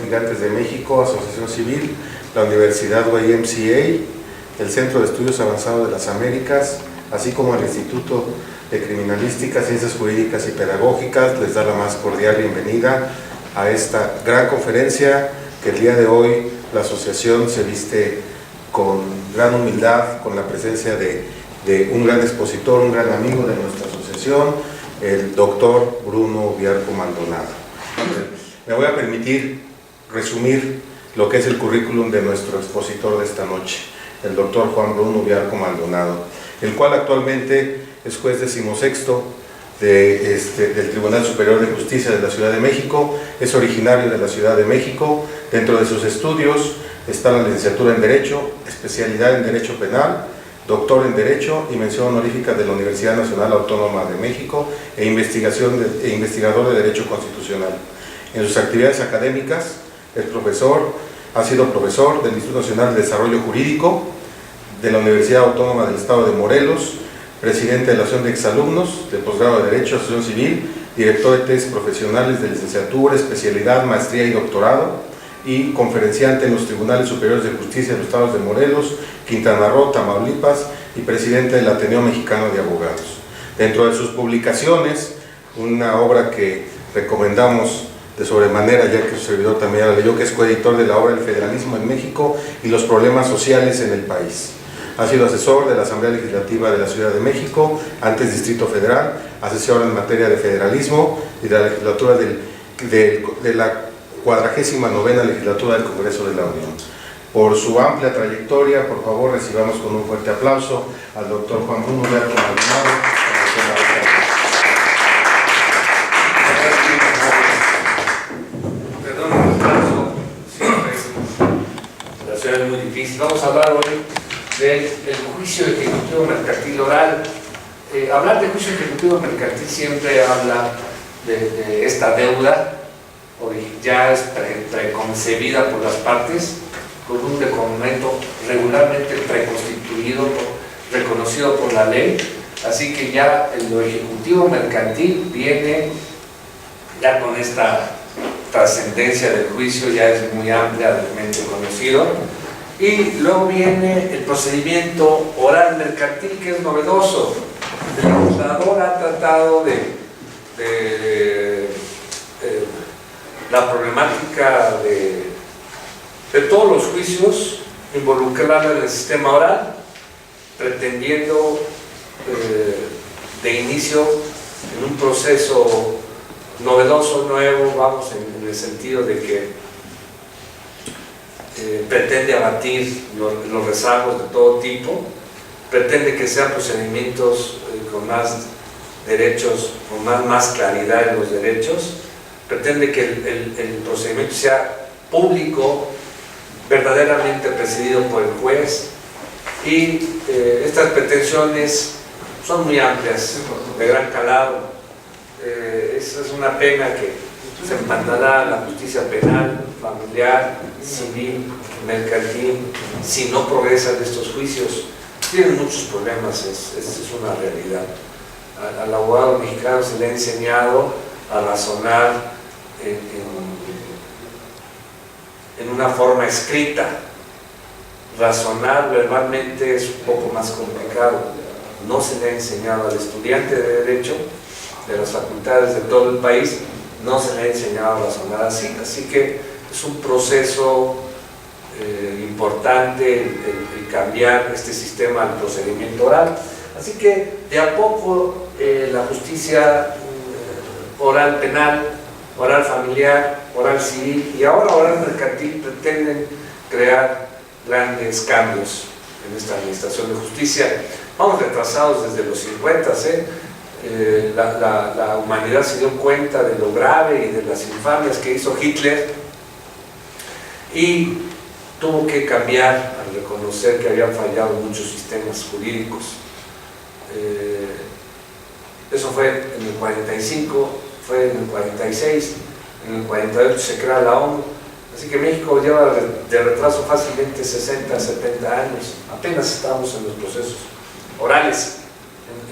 Litigantes de México, Asociación Civil, la Universidad YMCA, el Centro de Estudios Avanzados de las Américas, así como el Instituto de Criminalística, Ciencias Jurídicas y Pedagógicas, les da la más cordial bienvenida a esta gran conferencia que el día de hoy la asociación se viste con gran humildad, con la presencia de un gran expositor, un gran amigo de nuestra asociación, el doctor Bruno Viarco Maldonado. Me voy a permitir resumir lo que es el currículum de nuestro expositor de esta noche, el doctor Juan Bruno Viarco Maldonado, el cual actualmente es juez 16º del Tribunal Superior de Justicia de la Ciudad de México, es originario de la Ciudad de México. Dentro de sus estudios está la licenciatura en Derecho, especialidad en Derecho Penal, doctor en Derecho y mención honorífica de la Universidad Nacional Autónoma de México e investigador de Derecho Constitucional. En sus actividades académicas es profesor, ha sido profesor del Instituto Nacional de Desarrollo Jurídico, de la Universidad Autónoma del Estado de Morelos, presidente de la Asociación de Exalumnos de Posgrado de Derecho, Asociación Civil, director de tesis profesionales de licenciatura, especialidad, maestría y doctorado, y conferenciante en los Tribunales Superiores de Justicia de los Estados de Morelos, Quintana Roo, Tamaulipas, y presidente del Ateneo Mexicano de Abogados. Dentro de sus publicaciones, una obra que recomendamos de sobremanera, ya que su servidor también la leyó, que es coeditor de la obra El Federalismo en México y los problemas sociales en el país. Ha sido asesor de la Asamblea Legislativa de la Ciudad de México, antes Distrito Federal, asesor en materia de federalismo y de la legislatura de la 49ª legislatura del Congreso de la Unión. Por su amplia trayectoria, por favor, recibamos con un fuerte aplauso al doctor Juan Bruno Viarco Maldonado. Perdón, el aplauso siempre la ciudad es muy difícil. Vamos a hablar hoy del juicio ejecutivo mercantil oral. Hablar de juicio ejecutivo mercantil siempre habla de esta deuda, ya es preconcebida por las partes, con un documento regularmente preconstituido, reconocido por la ley, así que ya lo ejecutivo mercantil viene ya con esta trascendencia del juicio, ya es muy ampliamente conocido. Y luego viene el procedimiento oral mercantil, que es novedoso. El legislador ha tratado de la problemática de todos los juicios, involucrarla en el sistema oral, pretendiendo de inicio en un proceso novedoso, nuevo, vamos, en el sentido de que pretende abatir los rezagos de todo tipo, pretende que sean procedimientos con más derechos, con más claridad en los derechos, pretende que el procedimiento sea público, verdaderamente presidido por el juez, y estas pretensiones son muy amplias, de gran calado. Esa es una pena que se mandará a la justicia penal, familiar, civil, mercantil, si no progresan estos juicios. Tienen muchos problemas, es una realidad. Al abogado mexicano se le ha enseñado a razonar en una forma escrita. Razonar verbalmente es un poco más complicado. No se le ha enseñado al estudiante de Derecho de las facultades de todo el país, no se le ha enseñado a razonar así, así que es un proceso importante el cambiar este sistema al procedimiento oral. Así que de a poco la justicia oral penal, oral familiar, oral civil y ahora oral mercantil pretenden crear grandes cambios en esta administración de justicia. Vamos retrasados desde los 50, la humanidad se dio cuenta de lo grave y de las infamias que hizo Hitler y tuvo que cambiar al reconocer que habían fallado muchos sistemas jurídicos. Eso fue en el 45, fue en el 46, en el 48 se crea la ONU, así que México lleva de retraso fácilmente 60, 70 años, apenas estamos en los procesos orales.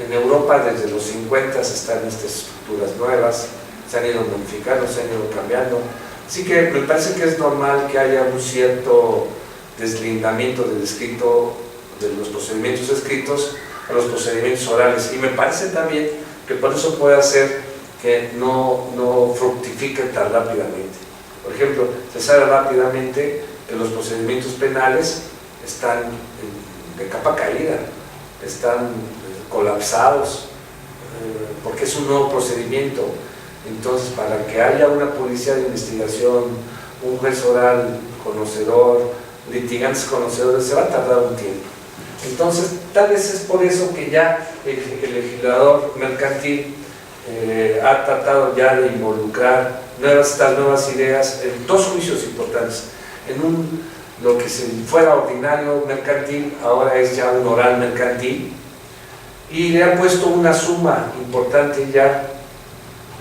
En Europa desde los 50 están estas estructuras nuevas, se han ido modificando, se han ido cambiando. Así que me parece que es normal que haya un cierto deslindamiento del escrito, de los procedimientos escritos a los procedimientos orales, y me parece también que por eso puede hacer que no fructifiquen tan rápidamente. Por ejemplo, se sabe rápidamente que los procedimientos penales están de capa caída, están colapsados, porque es un nuevo procedimiento. Entonces, para que haya una policía de investigación, un juez oral conocedor, litigantes conocedores, se va a tardar un tiempo. Entonces, tal vez es por eso que ya el legislador mercantil ha tratado ya de involucrar estas nuevas ideas en dos juicios importantes. En lo que fuera ordinario mercantil, ahora es ya un oral mercantil, y le ha puesto una suma importante ya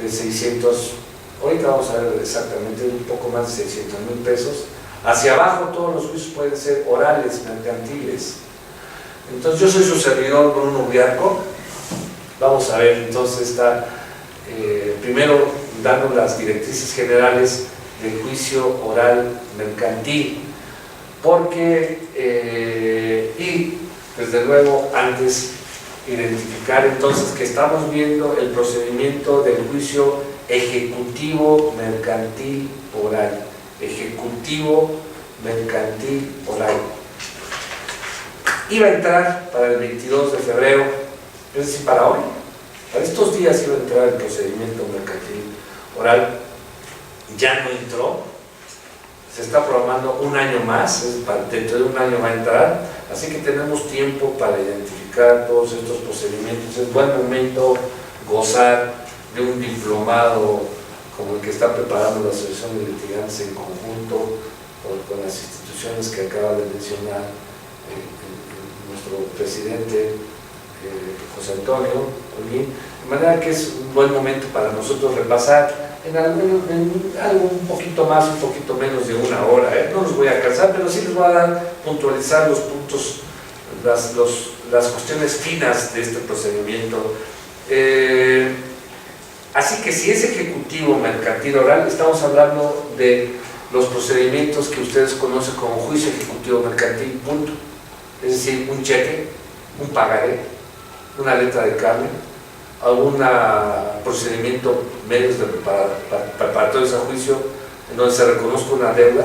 de 600, ahorita vamos a ver exactamente, un poco más de 600,000 pesos. Hacia abajo todos los juicios pueden ser orales, mercantiles. Entonces yo soy su servidor, Bruno Uriarco. Vamos a ver, entonces está primero dando las directrices generales del juicio oral mercantil, porque y desde luego antes identificar entonces que estamos viendo el procedimiento del juicio ejecutivo mercantil oral. Ejecutivo mercantil oral. Iba a entrar para el 22 de febrero, es decir, para hoy, para estos días iba a entrar el procedimiento mercantil oral. Ya no entró, se está programando un año más, dentro de un año va a entrar, así que tenemos tiempo para identificar todos estos procedimientos. Es buen momento gozar de un diplomado como el que está preparando la Asociación de Litigantes en conjunto con las instituciones que acaba de mencionar nuestro presidente José Antonio Olguín, de manera que es un buen momento para nosotros repasar en algo un poquito más, un poquito menos de una hora. No los voy a cansar, pero sí les voy a dar, puntualizar los puntos, las cuestiones finas de este procedimiento. Así que si es ejecutivo mercantil oral, estamos hablando de los procedimientos que ustedes conocen como juicio ejecutivo mercantil, punto. Es decir, un cheque, un pagaré, una letra de carne, algún procedimiento, medios de preparatorios a juicio en donde se reconozca una deuda,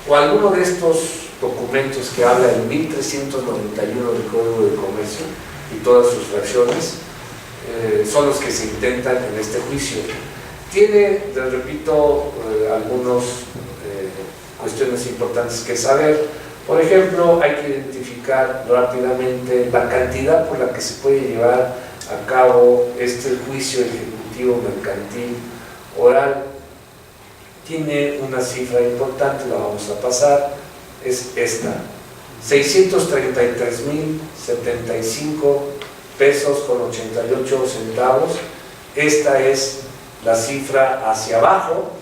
o alguno de estos documentos que habla del 1391 del Código de Comercio y todas sus fracciones, son los que se intentan en este juicio. Tiene, les repito, algunas cuestiones importantes que saber. Por ejemplo, hay que identificar rápidamente la cantidad por la que se puede llevar a cabo este juicio ejecutivo mercantil oral. Tiene una cifra importante, la vamos a pasar, es esta: 633,075 pesos con 88 centavos. Esta es la cifra. Hacia abajo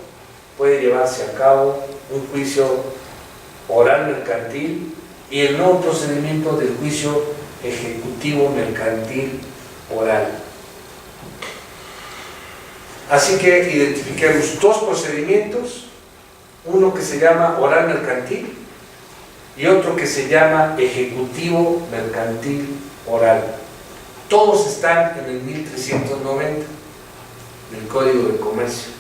puede llevarse a cabo un juicio oral mercantil y el nuevo procedimiento del juicio ejecutivo mercantil oral. Así que identifiquemos dos procedimientos, uno que se llama oral mercantil y otro que se llama ejecutivo mercantil oral. Todos están en el 1390 del Código de Comercio.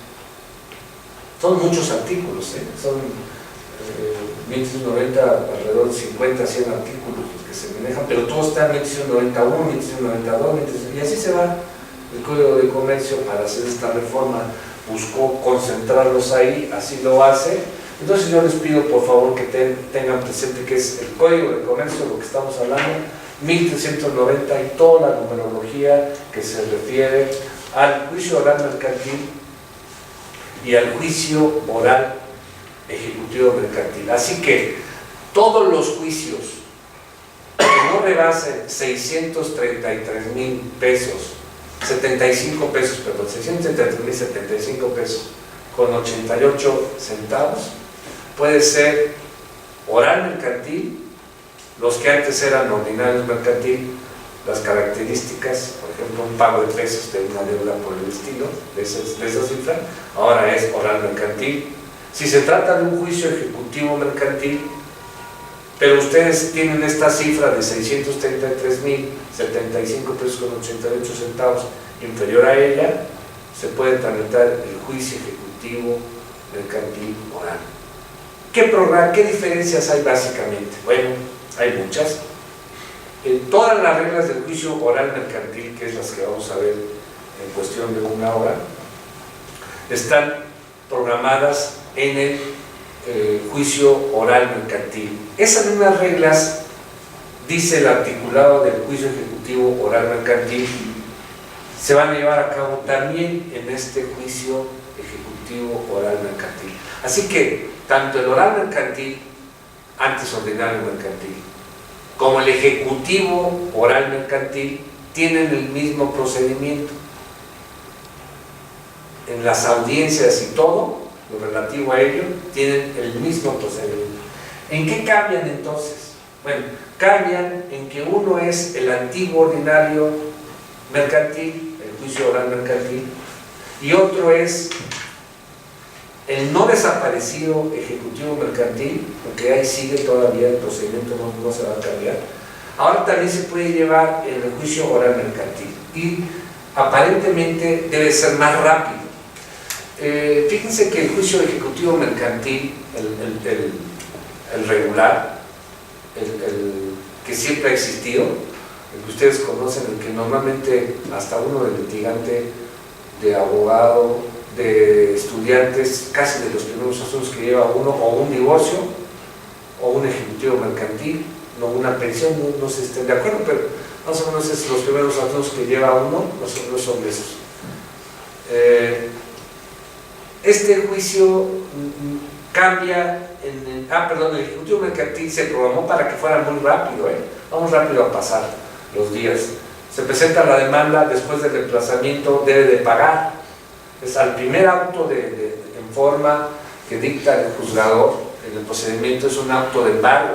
Son muchos artículos, son 1390, alrededor de 50, 100 artículos los que se manejan, pero todos están en 1391, 1392, y así se va. El Código de Comercio, para hacer esta reforma, buscó concentrarlos ahí, así lo hace. Entonces yo les pido por favor que tengan presente que es el Código de Comercio lo que estamos hablando, 1390, y toda la numerología que se refiere al juicio oral mercantil y al juicio oral ejecutivo mercantil. Así que todos los juicios que no rebasen 633,000 pesos, 75 pesos, perdón, 633,075 pesos con 88 centavos, puede ser oral mercantil, los que antes eran ordinarios mercantil, las características, por ejemplo, un pago de pesos de una deuda por el estilo, de esa cifra, ahora es oral mercantil. Si se trata de un juicio ejecutivo mercantil, pero ustedes tienen esta cifra de 633.075 pesos con 88 centavos inferior a ella, se puede tramitar el juicio ejecutivo mercantil oral. ¿Qué diferencias hay básicamente? Bueno, hay muchas. Todas las reglas del juicio oral mercantil, que es las que vamos a ver en cuestión de una hora, están programadas en el juicio oral mercantil. Esas mismas reglas, dice el articulado del juicio ejecutivo oral mercantil, se van a llevar a cabo también en este juicio ejecutivo oral mercantil. Así que tanto el oral mercantil, antes ordinario mercantil, como el ejecutivo oral mercantil tienen el mismo procedimiento. En las audiencias y todo lo relativo a ello tienen el mismo procedimiento. ¿En qué cambian entonces? Bueno, cambian en que uno es el antiguo ordinario mercantil, el juicio oral mercantil, y otro es el no desaparecido ejecutivo mercantil, porque ahí sigue todavía el procedimiento, no se va a cambiar. Ahora también se puede llevar en el juicio oral mercantil y aparentemente debe ser más rápido. Fíjense que el juicio ejecutivo mercantil, el regular, el que siempre ha existido, el que ustedes conocen, el que normalmente hasta uno de litigante, de abogado, de estudiantes, casi de los primeros asuntos que lleva uno, o un divorcio, o un ejecutivo mercantil, no una pensión, no se estén de acuerdo, pero más o menos es los primeros asuntos que lleva uno, más o menos son esos. Este juicio cambia el ejecutivo mercantil se programó para que fuera muy rápido, vamos rápido a pasar los días. Se presenta la demanda, después del reemplazamiento debe de pagar. Es al primer auto en forma que dicta el juzgador en el procedimiento, es un auto de embargo.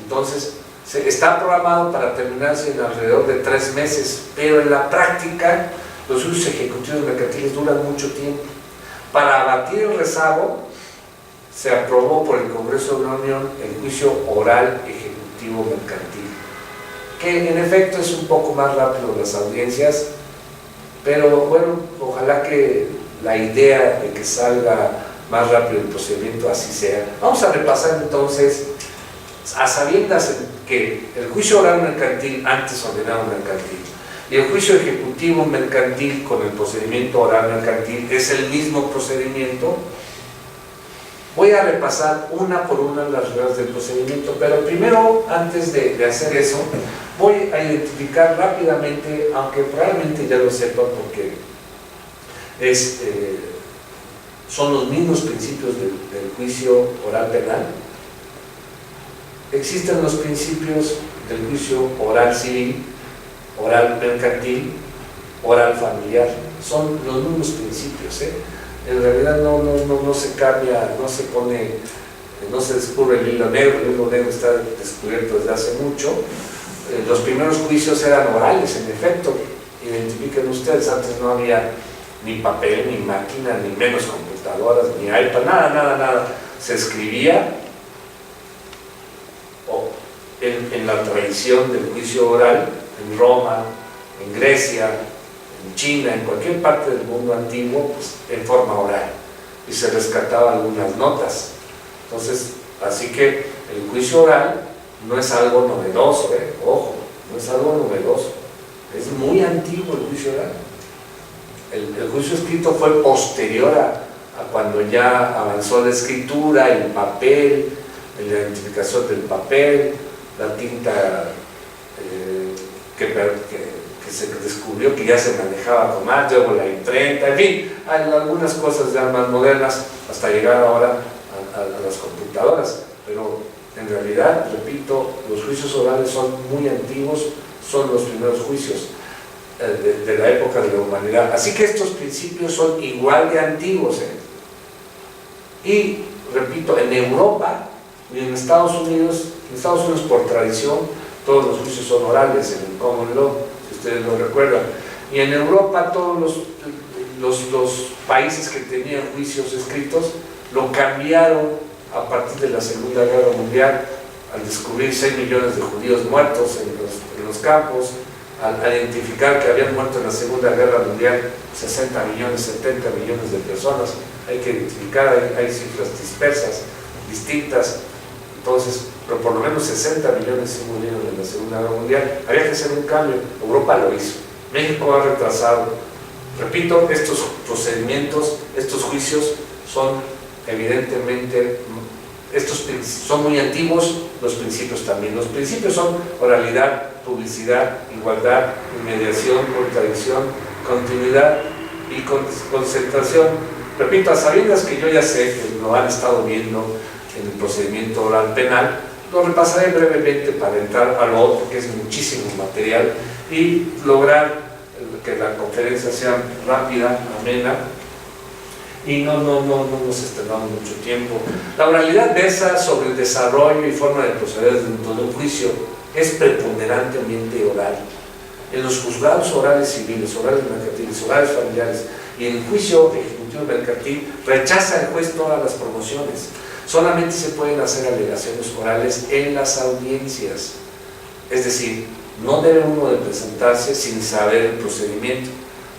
Entonces, está programado para terminarse en alrededor de 3 meses, pero en la práctica los juicios ejecutivos mercantiles duran mucho tiempo. Para abatir el rezago, se aprobó por el Congreso de la Unión el juicio oral ejecutivo mercantil, que en efecto es un poco más rápido las audiencias, pero bueno, ojalá que la idea de que salga más rápido el procedimiento así sea. Vamos a repasar entonces, a sabiendas que el juicio oral mercantil, antes ordenado mercantil, y el juicio ejecutivo mercantil con el procedimiento oral mercantil es el mismo procedimiento. Voy a repasar una por una las reglas del procedimiento, pero primero, antes de hacer eso, voy a identificar rápidamente, aunque probablemente ya lo sepan porque son los mismos principios del juicio oral penal. Existen los principios del juicio oral civil, oral mercantil, oral familiar. Son los mismos principios, En realidad no se cambia, no se pone, no se descubre el hilo negro está descubierto desde hace mucho. Los primeros juicios eran orales, en efecto, identifiquen ustedes, antes no había ni papel, ni máquina, ni menos computadoras, ni iPad, nada, se escribía en la tradición del juicio oral, en Roma, en Grecia, en China, en cualquier parte del mundo antiguo, pues, en forma oral, y se rescataban algunas notas. Entonces, así que el juicio oral no es algo novedoso, ojo, no es algo novedoso, es muy antiguo el juicio oral. El juicio escrito fue posterior a cuando ya avanzó la escritura, el papel, la identificación del papel, la tinta que se descubrió que ya se manejaba con más, luego la imprenta, en fin, hay algunas cosas ya más modernas hasta llegar ahora a las computadoras, pero en realidad, repito, los juicios orales son muy antiguos, son los primeros juicios de la época de la humanidad, así que estos principios son igual de antiguos, y repito, en Europa y en Estados Unidos por tradición todos los juicios son orales en el common law, si ustedes lo recuerdan, y en Europa todos los países que tenían juicios escritos lo cambiaron a partir de la Segunda Guerra Mundial, al descubrir 6 millones de judíos muertos en los campos, al identificar que habían muerto en la Segunda Guerra Mundial 60 millones, 70 millones de personas. Hay que identificar, hay cifras dispersas, distintas, entonces, pero por lo menos 60 millones se murieron en la Segunda Guerra Mundial. Había que hacer un cambio, Europa lo hizo, México ha retrasado. Repito, estos procedimientos, estos juicios son evidentemente, son muy antiguos, los principios también. Los principios son oralidad, publicidad, igualdad, inmediación, contradicción, continuidad y concentración. Repito, a sabiendas que yo ya sé que lo han estado viendo en el procedimiento oral penal, lo repasaré brevemente para entrar a lo otro, que es muchísimo material, y lograr que la conferencia sea rápida, amena, y no nos extendamos mucho tiempo. La oralidad versa sobre el desarrollo y forma de proceder dentro de un juicio, es preponderantemente oral. En los juzgados orales civiles, orales mercantiles, orales familiares y en el juicio ejecutivo mercantil, rechaza el juez todas las promociones. Solamente se pueden hacer alegaciones orales en las audiencias. Es decir, no debe uno de presentarse sin saber el procedimiento.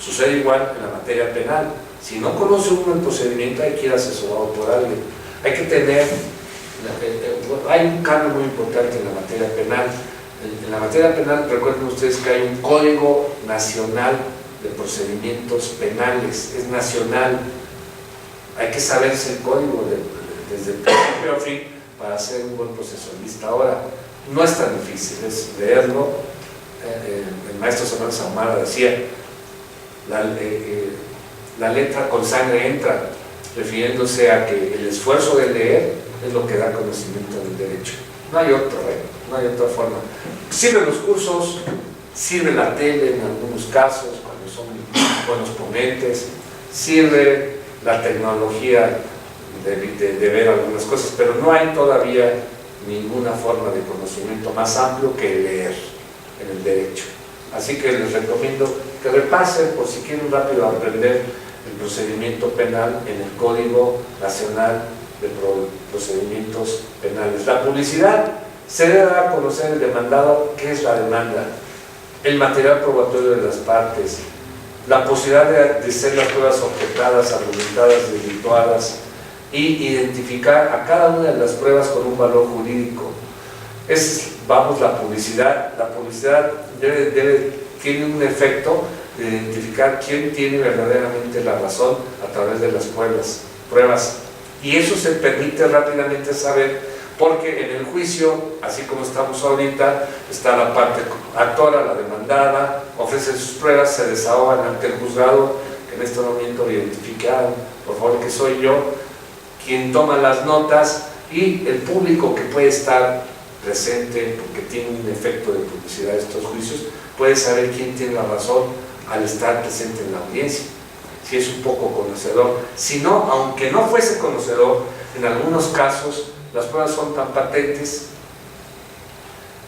Sucede igual en la materia penal. Si no conoce uno el procedimiento, hay que ir asesorado por alguien. Hay que tener, hay un cambio muy importante en la materia penal. En la materia penal, recuerden ustedes que hay un Código Nacional de Procedimientos Penales, es nacional. Hay que saberse el código desde el principio a fin para ser un buen procesualista. Ahora, no es tan difícil, es leerlo. El maestro Samuel Ahumada decía, la letra con sangre entra, refiriéndose a que el esfuerzo de leer es lo que da conocimiento del derecho. No hay otra forma. Sirven los cursos, sirve la tele en algunos casos, cuando son buenos ponentes, sirve la tecnología de ver algunas cosas, pero no hay todavía ninguna forma de conocimiento más amplio que leer en el derecho. Así que les recomiendo que repasen, por si quieren rápido aprender el procedimiento penal en el Código Nacional de Procedimientos Penales. La publicidad se debe dar a conocer el demandado, qué es la demanda, el material probatorio de las partes, la posibilidad de ser las pruebas objetadas, argumentadas, desvirtuadas, y identificar a cada una de las pruebas con un valor jurídico. La publicidad tiene un efecto de identificar quién tiene verdaderamente la razón a través de las pruebas. Y eso se permite rápidamente saber, porque en el juicio, así como estamos ahorita, está la parte actora, la demandada, ofrece sus pruebas, se desahogan ante el juzgado, que en este momento identifican, por favor, que soy yo, quien toma las notas, y el público que puede estar presente, porque tiene un efecto de publicidad estos juicios, puede saber quién tiene la razón al estar presente en la audiencia, si es un poco conocedor. Si no, aunque no fuese conocedor, en algunos casos las pruebas son tan patentes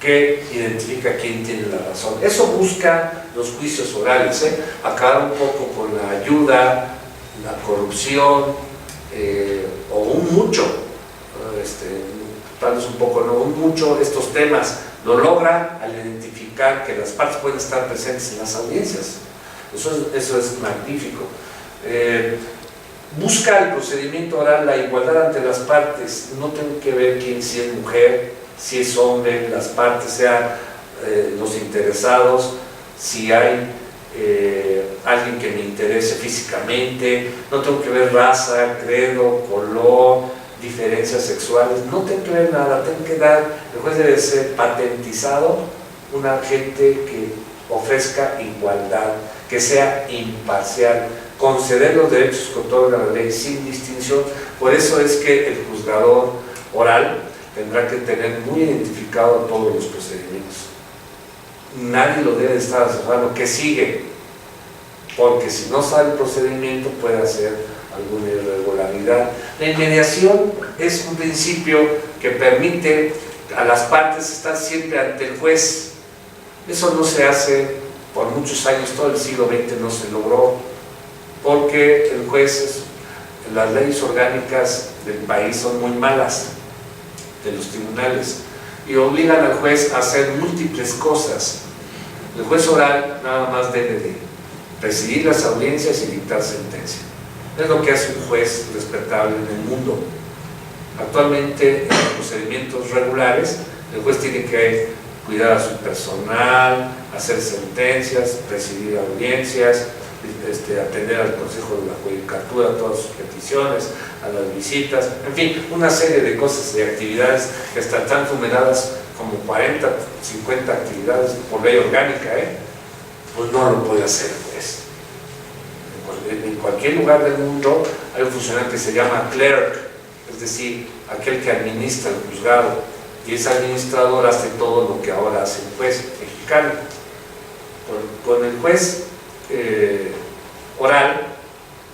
que identifica quién tiene la razón. Eso busca los juicios orales, acabar un poco con la ayuda, la corrupción, o un mucho, tal vez un poco, no, un mucho, estos temas. Lo logra al identificar que las partes pueden estar presentes en las audiencias. Eso es magnífico. Busca el procedimiento oral la igualdad ante las partes. No tiene que ver si es mujer, si es hombre, las partes, sean los interesados, si hay alguien que me interese físicamente, no tengo que ver raza, credo, color, diferencias sexuales, no tengo que ver nada, tengo que dar, el juez debe ser patentizado, un agente que ofrezca igualdad, que sea imparcial, conceder los derechos que otorga la ley sin distinción. Por eso es que el juzgador oral tendrá que tener muy identificado todos los procedimientos. Nadie lo debe estar asesorando, que sigue, porque si no sabe el procedimiento puede hacer alguna irregularidad. La inmediación es un principio que permite a las partes estar siempre ante el juez. Eso no se hace por muchos años, todo el siglo XX no se logró, porque el juez, las leyes orgánicas del país son muy malas, de los tribunales, y obligan al juez a hacer múltiples cosas. El juez oral nada más debe de presidir las audiencias y dictar sentencia. Es lo que hace un juez respetable en el mundo. Actualmente, en los procedimientos regulares, el juez tiene que cuidar a su personal, hacer sentencias, presidir audiencias, atender al Consejo de la Judicatura, todas sus peticiones, a las visitas, en fin, una serie de cosas, de actividades que están tan numeradas como 40, 50 actividades por ley orgánica, pues no lo puede hacer el juez. En cualquier lugar del mundo hay un funcionario que se llama clerk, es decir, aquel que administra el juzgado, y ese administrador hace todo lo que ahora hace el juez mexicano. Con el juez oral,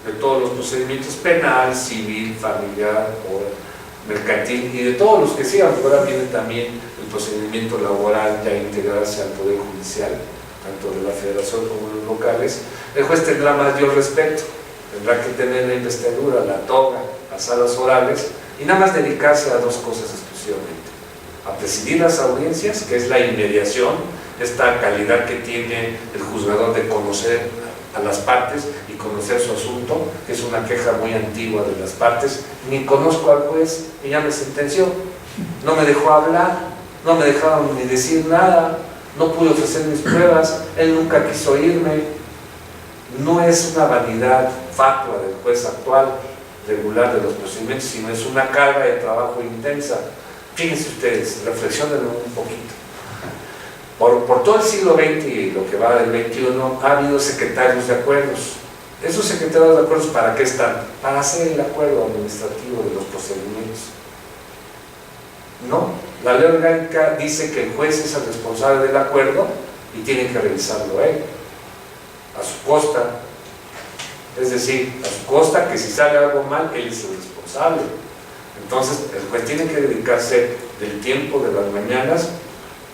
de todos los procedimientos penal, civil, familiar, mercantil y de todos los que sigan, ahora viene también el procedimiento laboral ya integrarse al Poder Judicial, tanto de la Federación como de los locales. El juez tendrá mayor respeto, tendrá que tener la investidura, la toga, las salas orales y nada más dedicarse a dos cosas exclusivamente: a presidir las audiencias, que es la inmediación, esta calidad que tiene el juzgador de conocer a las partes y conocer su asunto, que es una queja muy antigua de las partes. Ni conozco al juez y ya me sentenció, no me dejó hablar, no me dejaron ni decir nada, no pude ofrecer mis pruebas, él nunca quiso oírme. No es una vanidad fatua del juez actual, regular de los procedimientos, sino es una carga de trabajo intensa. Fíjense ustedes, reflexionen un poquito. Por todo el siglo XX y lo que va del XXI ha habido secretarios de acuerdos. ¿Esos secretarios de acuerdos para qué están? Para hacer el acuerdo administrativo de los procedimientos. No, la ley orgánica dice que el juez es el responsable del acuerdo y tiene que revisarlo él, a su costa. Es decir, a su costa, que si sale algo mal, él es el responsable. Entonces, el juez tiene que dedicarse del tiempo de las mañanas,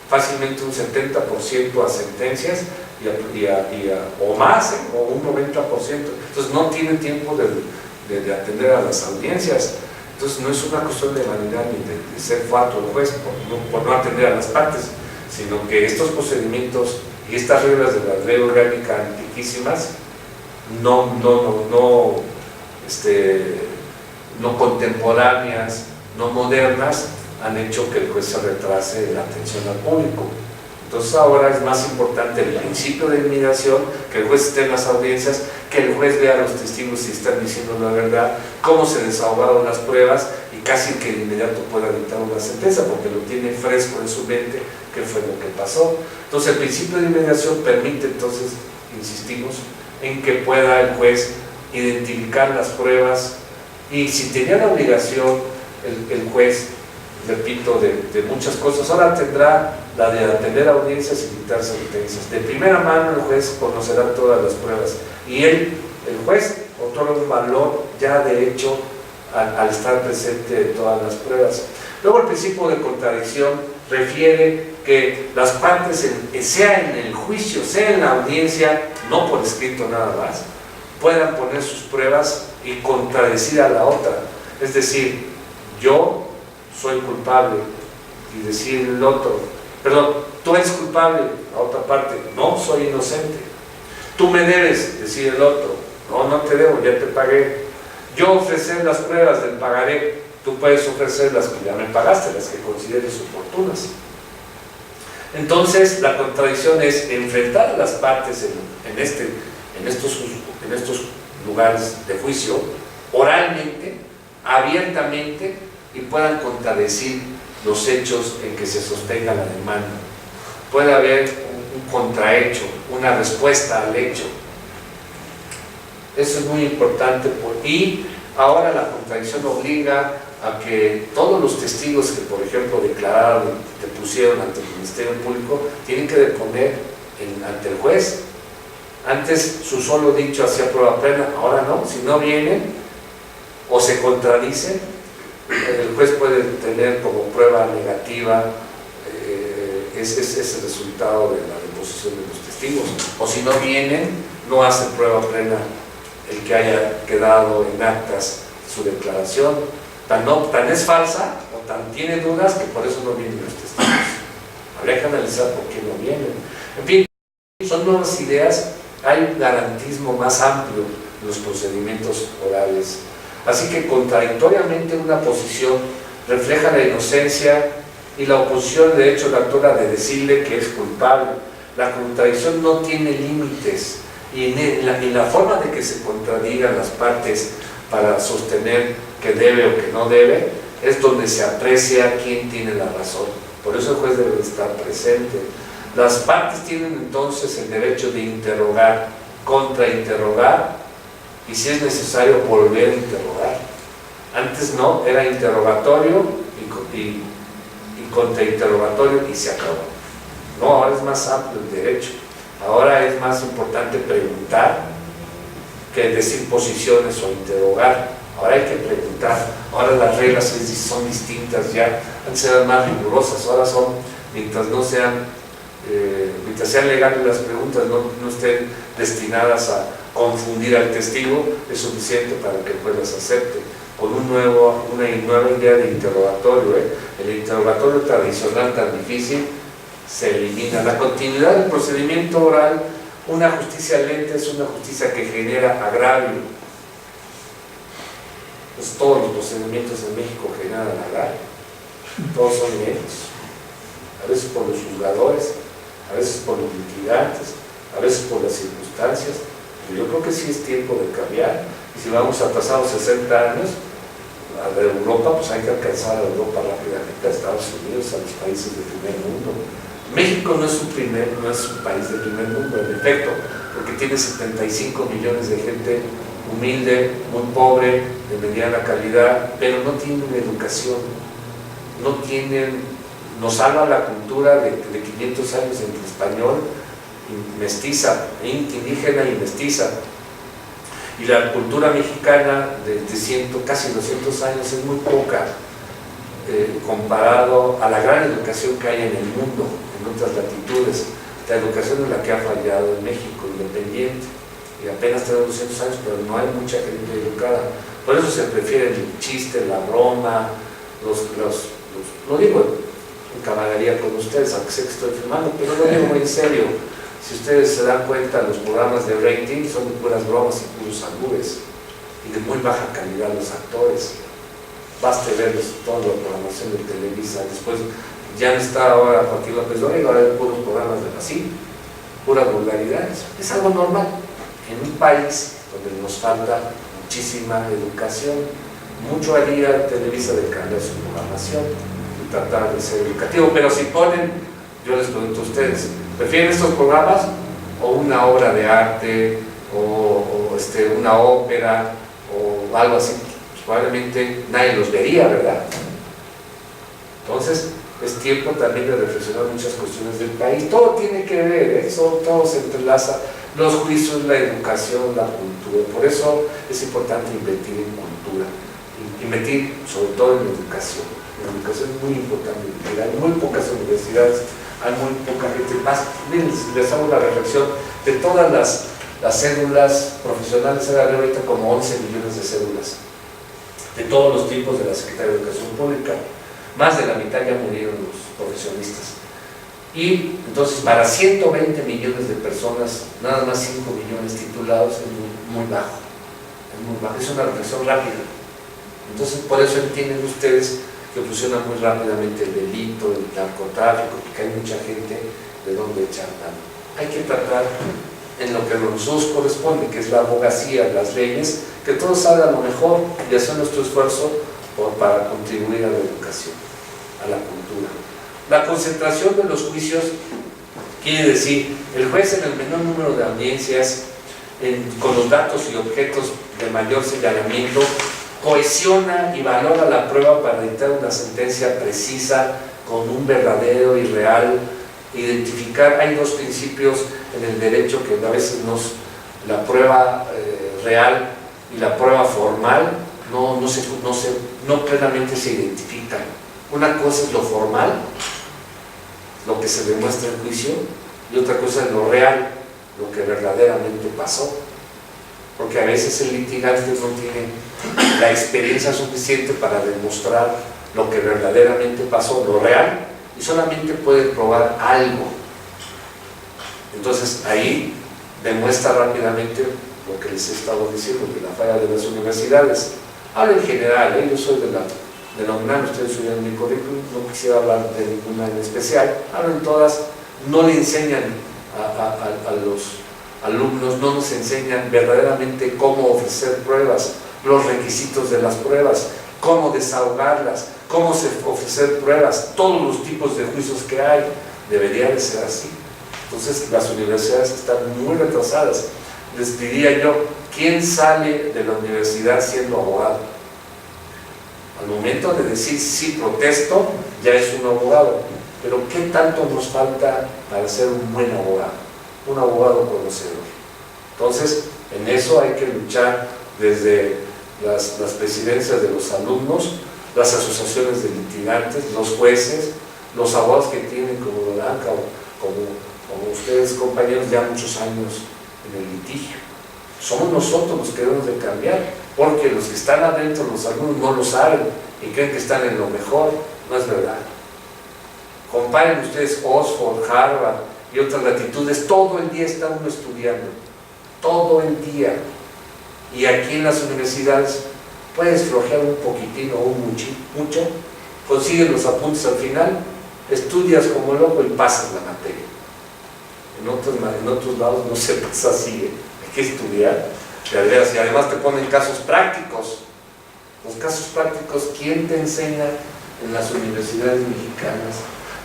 fácilmente un 70% a sentencias o más, o un 90%. Entonces no tiene tiempo de atender a las audiencias. Entonces no es una cuestión de vanidad ni de ser fatuo el juez por no atender a las partes, sino que estos procedimientos y estas reglas de la ley orgánica antiquísimas, no contemporáneas, no modernas, han hecho que el juez se retrase en la atención al público. Entonces ahora es más importante el principio de inmigración, que el juez esté en las audiencias, que el juez vea a los testigos si están diciendo la verdad, cómo se desahogaron las pruebas y casi que de inmediato pueda dictar una sentencia porque lo tiene fresco en su mente qué fue lo que pasó. Entonces el principio de inmigración permite, entonces, insistimos, en que pueda el juez identificar las pruebas y si tenía la obligación el juez, repito, de muchas cosas, ahora tendrá la de atender audiencias y dictar sentencias. De primera mano el juez conocerá todas las pruebas y el juez otorga un valor ya de hecho al estar presente de todas las pruebas. Luego el principio de contradicción refiere que las partes, sea en el juicio, sea en la audiencia, no por escrito nada más, puedan poner sus pruebas y contradecir a la otra. Es decir, yo soy culpable y decir el otro, perdón, tú eres culpable, la otra parte, no, soy inocente. Tú me debes, decir el otro, no te debo, ya te pagué. Yo ofrecer las pruebas del pagaré, tú puedes ofrecer las que ya me pagaste, las que consideres oportunas. Entonces la contradicción es enfrentar a las partes en estos lugares de juicio, oralmente, abiertamente, y puedan contradecir los hechos en que se sostenga la demanda. Puede haber un contrahecho, una respuesta al hecho. Eso es muy importante. Y ahora la contradicción obliga a que todos los testigos que, por ejemplo, declararon, depusieron ante el Ministerio Público, tienen que deponer ante el juez. Antes su solo dicho hacía prueba plena, ahora no. Si no vienen o se contradicen, el juez puede tener como prueba negativa ese resultado de la deposición de los testigos, o si no vienen, no hace prueba plena el que haya quedado en actas su declaración. Tan es falsa o tan tiene dudas que por eso no vienen los testigos. Habría que analizar por qué no vienen. En fin, son nuevas ideas, hay un garantismo más amplio en los procedimientos orales. Así que contradictoriamente una posición refleja la inocencia y la oposición de hecho la autora de decirle que es culpable. La contradicción no tiene límites y en la forma de que se contradigan las partes para sostener que debe o que no debe es donde se aprecia quién tiene la razón. Por eso el juez debe estar presente. Las partes tienen entonces el derecho de interrogar, contrainterrogar y si es necesario volver a interrogar. Antes no, era interrogatorio y contrainterrogatorio y se acabó. No, ahora es más amplio el derecho. Ahora es más importante preguntar que decir posiciones o interrogar. Ahora hay que preguntar. Ahora las reglas son distintas ya. Antes eran más rigurosas, ahora son, mientras sean legales las preguntas, no estén destinadas a confundir al testigo, es suficiente para que el juez las acepte. Con una nueva idea de interrogatorio, el interrogatorio tradicional tan difícil se elimina. La continuidad del procedimiento oral, una justicia lenta es una justicia que genera agravio. Pues todos los procedimientos en México generan agravio, todos son lentos, a veces por los juzgadores, a veces por los litigantes, a veces por las circunstancias. Pero yo creo que sí es tiempo de cambiar. Y si vamos a pasados 60 años, a Europa, pues hay que alcanzar a Europa rápidamente, a Estados Unidos, a los países del primer mundo. México no es un país del primer mundo, en efecto, porque tiene 75 millones de gente humilde, muy pobre, de mediana calidad, pero no tienen educación, nos salva la cultura de 500 años entre español, mestiza, indígena y mestiza. Y la cultura mexicana de casi 200 años es muy poca comparado a la gran educación que hay en el mundo, en otras latitudes. La educación es la que ha fallado en México, independiente, y apenas tiene 200 años, pero no hay mucha gente educada. Por eso se prefiere el chiste, la broma, lo digo en camaradería con ustedes, aunque sé que estoy filmando, pero lo digo muy en serio. Si ustedes se dan cuenta, los programas de rating son de puras bromas y puros albures y de muy baja calidad los actores. Baste ver toda la programación de Televisa. Después ya no está ahora Joaquín López Dóriga, ahora hay puros programas de así, puras vulgaridades. Es algo normal en un país donde nos falta muchísima educación. Mucho haría Televisa de cambiar su programación y tratar de ser educativo, pero si ponen, yo les pregunto a ustedes, ¿prefieren estos programas o una obra de arte o una ópera o algo así? Pues probablemente nadie los vería, ¿verdad? Entonces es tiempo también de reflexionar muchas cuestiones del país. Todo tiene que ver, todo se entrelaza, los juicios, la educación, la cultura. Por eso es importante invertir en cultura, invertir sobre todo en educación. La educación es muy importante, hay muy pocas universidades, hay muy poca gente más. Miren, les hago la reflexión de todas las cédulas profesionales, era ahorita como 11 millones de cédulas de todos los tipos de la Secretaría de Educación Pública. Más de la mitad ya murieron los profesionistas. Y entonces para 120 millones de personas, nada más 5 millones titulados, es muy bajo. Es muy bajo, es una reflexión rápida. Entonces por eso entienden ustedes que funciona muy rápidamente el delito, el narcotráfico, porque hay mucha gente de donde echar mano. Hay que tratar en lo que a nosotros corresponde, que es la abogacía, las leyes, que todos hagan lo mejor y hacer nuestro esfuerzo para contribuir a la educación, a la cultura. La concentración de los juicios quiere decir, el juez en el menor número de audiencias, con los datos y objetos de mayor señalamiento, cohesiona y valora la prueba para dictar una sentencia precisa, con un verdadero y real identificar. Hay dos principios en el derecho que a veces la prueba real y la prueba formal no plenamente se identifican. Una cosa es lo formal, lo que se demuestra en juicio, y otra cosa es lo real, lo que verdaderamente pasó. porque a veces el litigante no tiene la experiencia suficiente para demostrar lo que verdaderamente pasó, lo real, y solamente puede probar algo. Entonces ahí demuestra rápidamente lo que les he estado diciendo, que la falla de las universidades. Hablo en general, yo soy de la UNAM, ustedes estudian mi currículum, no quisiera hablar de ninguna en especial, hablo en todas, no le enseñan a los alumnos, no nos enseñan verdaderamente cómo ofrecer pruebas, los requisitos de las pruebas, cómo desahogarlas, cómo ofrecer pruebas, todos los tipos de juicios que hay. Debería de ser así. Entonces las universidades están muy retrasadas. Les diría yo, ¿quién sale de la universidad siendo abogado? Al momento de decir sí protesto, ya es un abogado. Pero ¿qué tanto nos falta para ser un buen abogado? Un abogado conocedor. Entonces, en eso hay que luchar desde las presidencias de los alumnos, las asociaciones de litigantes, los jueces, los abogados que tienen como Blanca o como ustedes, compañeros, ya muchos años en el litigio. Somos nosotros los que debemos de cambiar, porque los que están adentro, los alumnos, no lo saben y creen que están en lo mejor. No es verdad. Comparen ustedes Oxford, Harvard y otras latitudes, todo el día está uno estudiando, todo el día. Y aquí en las universidades puedes flojear un poquitín o mucho, consigues los apuntes al final, estudias como loco y pasas la materia. En otros lados no se pasa así, hay que estudiar, y además te ponen casos prácticos. Los casos prácticos, ¿quién te enseña en las universidades mexicanas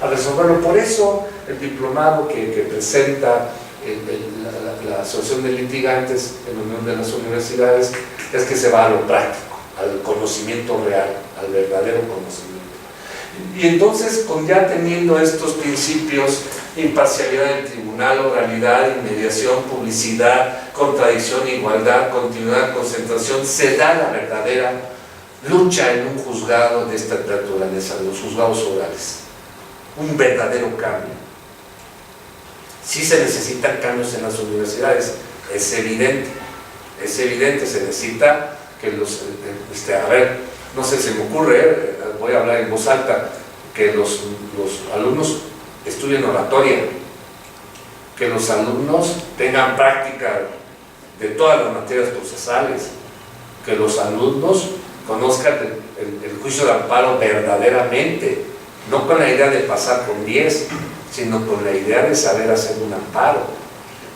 a resolverlo? Por eso el diplomado que presenta la Asociación de Litigantes en la Unión de las Universidades es que se va a lo práctico, al conocimiento real, al verdadero conocimiento. Y entonces, ya teniendo estos principios, imparcialidad del tribunal, oralidad, inmediación, publicidad, contradicción, igualdad, continuidad, concentración, se da la verdadera lucha en un juzgado de esta naturaleza, los juzgados orales. Un verdadero cambio. Sí se necesitan cambios en las universidades, es evidente, se necesita que no sé, se me ocurre, voy a hablar en voz alta, que los alumnos estudien oratoria, que los alumnos tengan práctica de todas las materias procesales, que los alumnos conozcan el juicio de amparo verdaderamente, no con la idea de pasar con 10, sino con la idea de saber hacer un amparo.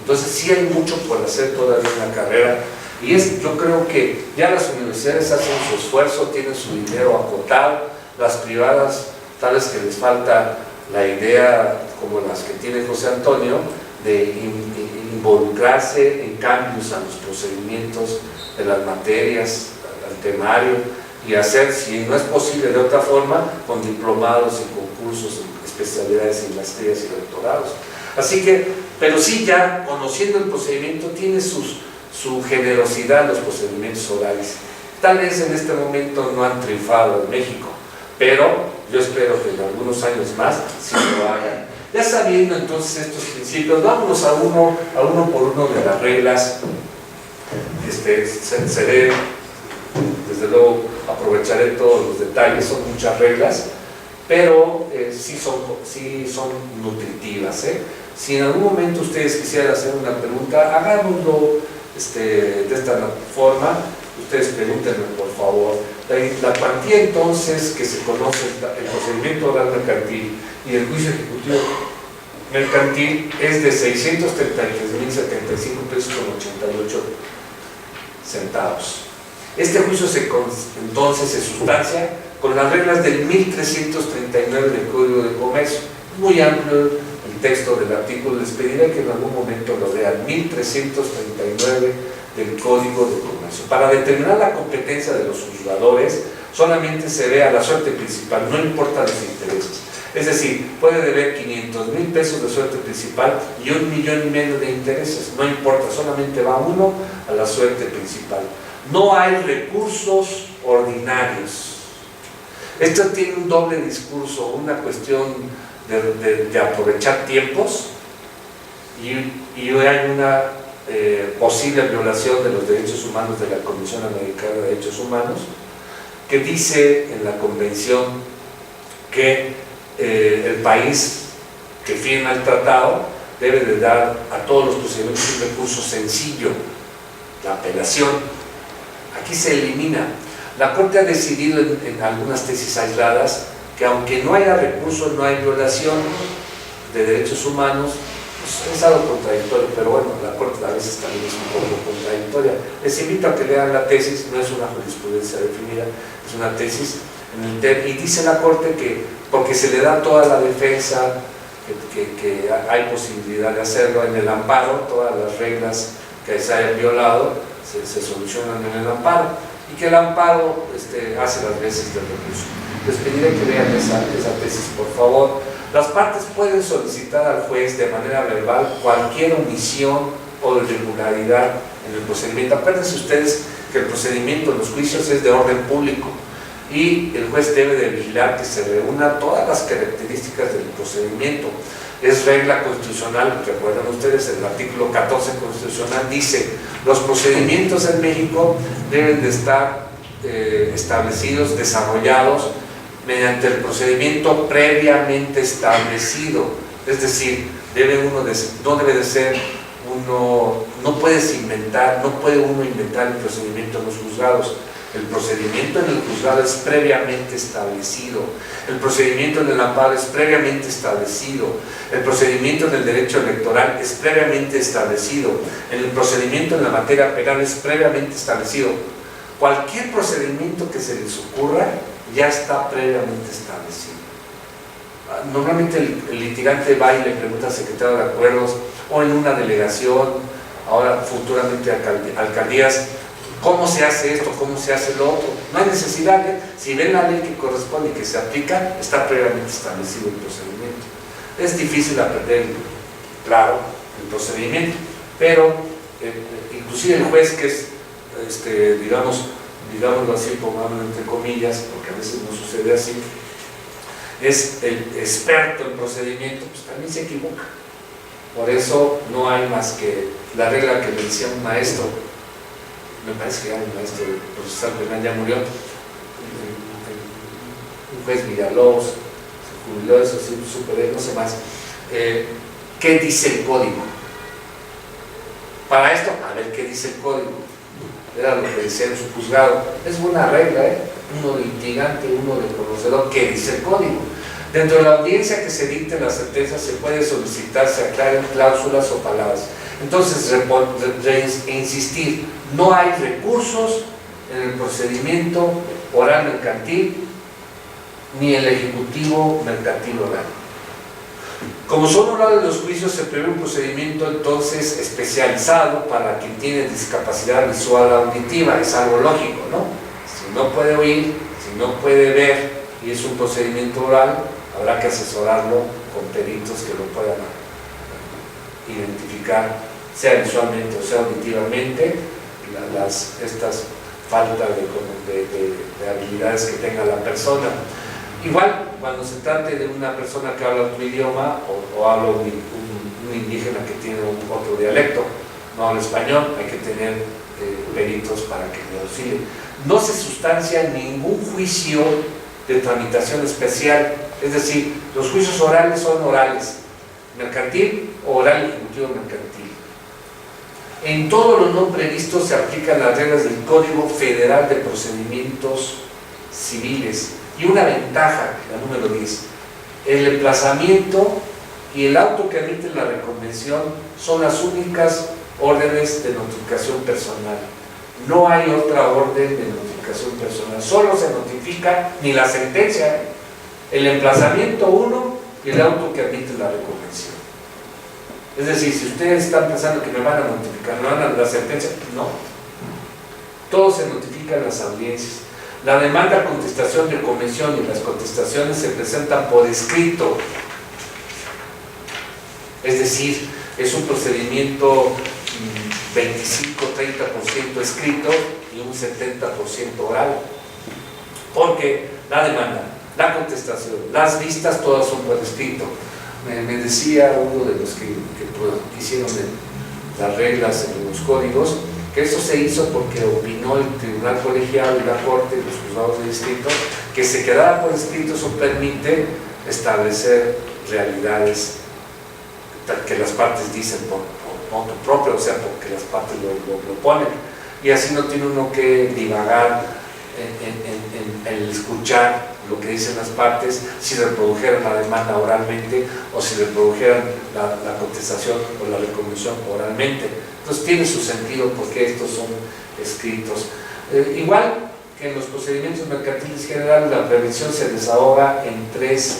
Entonces sí hay mucho por hacer todavía en la carrera, y yo creo que ya las universidades hacen su esfuerzo, tienen su dinero acotado, las privadas tal vez que les falta la idea, como las que tiene José Antonio, de involucrarse en cambios a los procedimientos de las materias, al temario, y hacer, si no es posible de otra forma, con diplomados y concursos, especialidades en maestrías y doctorados. Así que, pero sí, ya conociendo el procedimiento, tiene su generosidad los procedimientos orales. Tal vez en este momento no han triunfado en México, pero yo espero que en algunos años más sí lo hagan. Ya sabiendo entonces estos principios, vámonos a uno por uno de las reglas. Seré, desde luego, aprovecharé todos los detalles, son muchas reglas, pero sí son nutritivas. Si en algún momento ustedes quisieran hacer una pregunta, hagámoslo de esta forma. Ustedes pregúntenme, por favor. La cuantía entonces que se conoce, el procedimiento oral mercantil y el juicio ejecutivo mercantil, es de 633.075 pesos con 88 centavos. Este juicio entonces se sustancia con las reglas del 1339 del Código de Comercio. Muy amplio el texto del artículo, les pediré que en algún momento lo lean. 1339 del Código de Comercio. Para determinar la competencia de los juzgadores, solamente se ve a la suerte principal, no importa los intereses. Es decir, puede deber 500,000 pesos de suerte principal y 1,5 millones de intereses, no importa, solamente va uno a la suerte principal. No hay recursos ordinarios. Esto tiene un doble discurso, una cuestión de aprovechar tiempos, y hay una posible violación de los derechos humanos de la Convención Americana de Derechos Humanos, que dice en la convención que el país que firma el tratado debe de dar a todos los procedimientos un recurso sencillo, la apelación. Aquí se elimina. La Corte ha decidido en algunas tesis aisladas que aunque no haya recurso, no hay violación de derechos humanos. Pues es algo contradictorio, pero bueno, la Corte a veces también es un poco contradictoria. Les invito a que lean la tesis, no es una jurisprudencia definida, es una tesis y dice la Corte que porque se le da toda la defensa, que hay posibilidad de hacerlo en el amparo, todas las reglas que se hayan violado se solucionan en el amparo, y que el amparo hace las veces del recurso. Les pediré que vean esa tesis, por favor. Las partes pueden solicitar al juez de manera verbal cualquier omisión o irregularidad en el procedimiento. Acuérdense ustedes que el procedimiento en los juicios es de orden público y el juez debe de vigilar que se reúnan todas las características del procedimiento. Es regla constitucional, recuerdan ustedes, el artículo 14 constitucional dice: los procedimientos en México deben de estar establecidos, desarrollados mediante el procedimiento previamente establecido. Es decir, no debe de ser no puedes inventar, no puede uno inventar el procedimiento en los juzgados. El procedimiento en el juzgado es previamente establecido. El procedimiento en el amparo es previamente establecido. El procedimiento en el derecho electoral es previamente establecido. El procedimiento en la materia penal es previamente establecido. Cualquier procedimiento que se les ocurra ya está previamente establecido. Normalmente el litigante va y le pregunta al secretario de acuerdos o en una delegación, ahora futuramente alcaldías, ¿cómo se hace esto? ¿Cómo se hace lo otro? No hay necesidad, si ven la ley que corresponde y que se aplica, está previamente establecido el procedimiento. Es difícil aprender, claro, el procedimiento, pero inclusive el juez, que es, digámoslo así, pongámoslo entre comillas, porque a veces no sucede así, es el experto en procedimiento, pues también se equivoca. Por eso no hay más que la regla que le decía un maestro, me parece que ya un maestro procesal penal ya murió, un juez Villalobos, se jubiló, eso sí, superé, no sé más. ¿Qué dice el código? Para esto, a ver qué dice el código. Era lo que decía en su juzgado. Es buena regla, uno de litigante, uno de conocedor, ¿qué dice el código? Dentro de la audiencia que se dicte la sentencia se puede solicitar, se aclaren cláusulas o palabras. Entonces, insistir, no hay recursos en el procedimiento oral mercantil ni el ejecutivo mercantil oral. Como son orales los juicios, se prevé un procedimiento entonces especializado para quien tiene discapacidad visual o auditiva. Es algo lógico, ¿no? Si no puede oír, si no puede ver y es un procedimiento oral, habrá que asesorarlo con peritos que lo puedan identificar, sea visualmente o sea auditivamente, estas faltas de habilidades que tenga la persona. Igual, cuando se trate de una persona que habla otro idioma o habla un indígena que tiene otro dialecto, no habla español, hay que tener peritos para que le auxilien. No se sustancia ningún juicio de tramitación especial, es decir, los juicios orales son orales, mercantil o oral ejecutivo mercantil. En todo lo no previsto se aplican las reglas del Código Federal de Procedimientos Civiles. Y una ventaja, la número 10, el emplazamiento y el auto que emite la reconvención son las únicas órdenes de notificación personal. No hay otra orden de notificación personal, solo se notifica, ni la sentencia, el emplazamiento 1 y el auto que emite la reconvención. Es decir, si ustedes están pensando que me van a notificar, me van a dar la sentencia, no. Todo se notifica en las audiencias. La demanda, contestación de convención y las contestaciones se presentan por escrito. Es decir, es un procedimiento 25-30% escrito y un 70% oral. Porque la demanda, la contestación, las vistas, todas son por escrito. Me decía uno de los que hicieron las reglas en los códigos, que eso se hizo porque opinó el Tribunal Colegiado y la Corte y los juzgados de distrito que se quedara por escrito. Eso permite establecer realidades que las partes dicen por motu propio, o sea, porque las partes lo ponen, y así no tiene uno que divagar en el escuchar lo que dicen las partes, si reprodujeran la demanda oralmente o si reprodujeran la contestación o la recomendación oralmente. Entonces tiene su sentido porque estos son escritos. Igual que en los procedimientos mercantiles generales, la prevención se desahoga en 3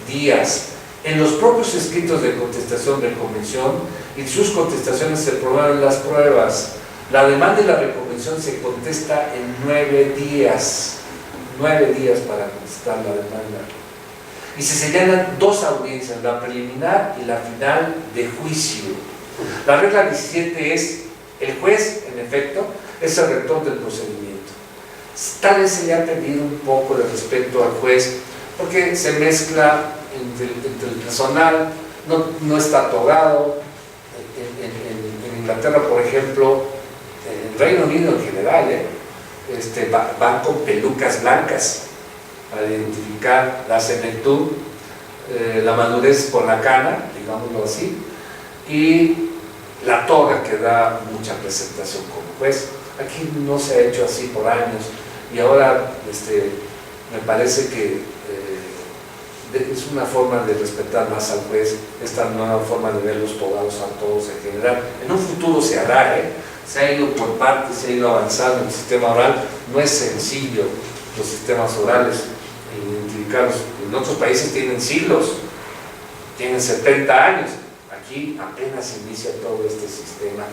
días. En los propios escritos de contestación de convención y sus contestaciones se promueven las pruebas. La demanda y la reconvención se contesta en 9 días. 9 días para contestar la demanda. Y se señalan 2 audiencias, la preliminar y la final de juicio. La regla 17 es: el juez, en efecto, es el rector del procedimiento. Tal vez se le ha perdido un poco de respeto al juez, porque se mezcla entre el personal, no está togado. En Inglaterra, por ejemplo, en el Reino Unido en general, van con pelucas blancas para identificar la senectud, la madurez por la cana, digámoslo así, y la toga que da mucha presentación como juez. Aquí no se ha hecho así por años, y ahora me parece que es una forma de respetar más al juez, esta nueva forma de ver los togados a todos en general. En un futuro se hará, se ha ido por partes, se ha ido avanzando en el sistema oral. No es sencillo los sistemas orales identificarlos. En otros países tienen siglos, tienen 70 años. Aquí apenas inicia todo este sistema.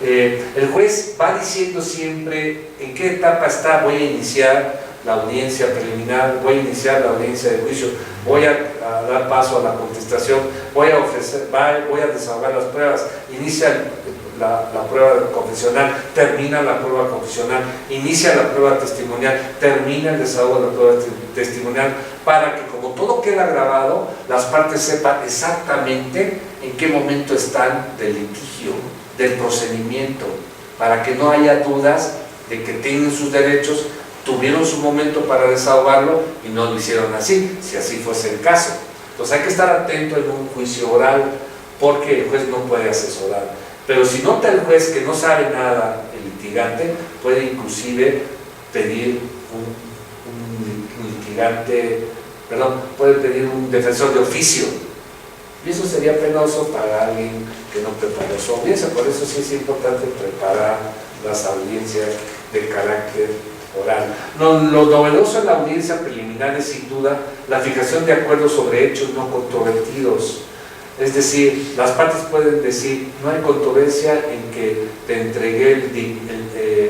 El juez va diciendo siempre en qué etapa está. Voy a iniciar la audiencia preliminar, voy a iniciar la audiencia de juicio, voy a dar paso a la contestación, voy a desahogar las pruebas, inicia la prueba confesional, termina la prueba confesional, inicia la prueba testimonial, termina el desahogo de la prueba testimonial, para que, como todo queda grabado, las partes sepan exactamente en qué momento están del litigio, del procedimiento, para que no haya dudas de que tienen sus derechos, tuvieron su momento para desahogarlo y no lo hicieron así, si así fuese el caso. Entonces hay que estar atento en un juicio oral, porque el juez no puede asesorar. Pero si nota el juez que no sabe nada el litigante, puede inclusive pedir puede pedir un defensor de oficio. Y eso sería penoso para alguien que no preparó su audiencia. Por eso sí es importante preparar las audiencias de carácter oral. Lo novedoso en la audiencia preliminar es sin duda la fijación de acuerdos sobre hechos no controvertidos. Es decir, las partes pueden decir: no hay controversia en que te entregué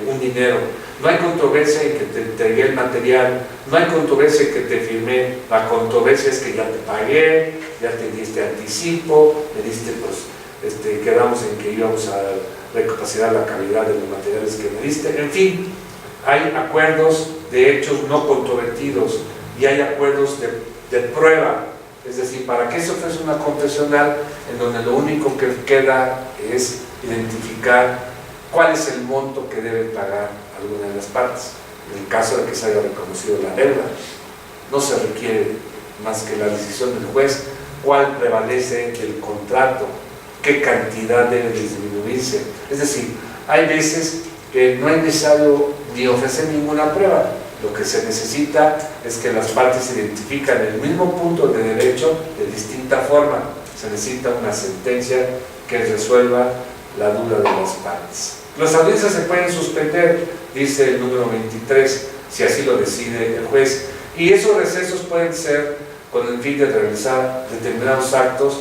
un dinero, no hay controversia en que te entregué el material, no hay controversia en que te firmé, la controversia es que ya te pagué, ya te diste anticipo, me diste, quedamos en que íbamos a recapacitar la calidad de los materiales que me diste. En fin, hay acuerdos de hechos no controvertidos y hay acuerdos de prueba. Es decir, ¿para qué se ofrece una confesional en donde lo único que queda es identificar cuál es el monto que debe pagar alguna de las partes? En el caso de que se haya reconocido la deuda, no se requiere más que la decisión del juez, cuál prevalece del contrato, qué cantidad debe disminuirse. Es decir, hay veces que no es necesario ni ofrecer ninguna prueba. Lo que se necesita es que las partes identifican el mismo punto de derecho de distinta forma. Se necesita una sentencia que resuelva la duda de las partes. Las audiencias se pueden suspender, dice el número 23, si así lo decide el juez, y esos recesos pueden ser con el fin de realizar determinados actos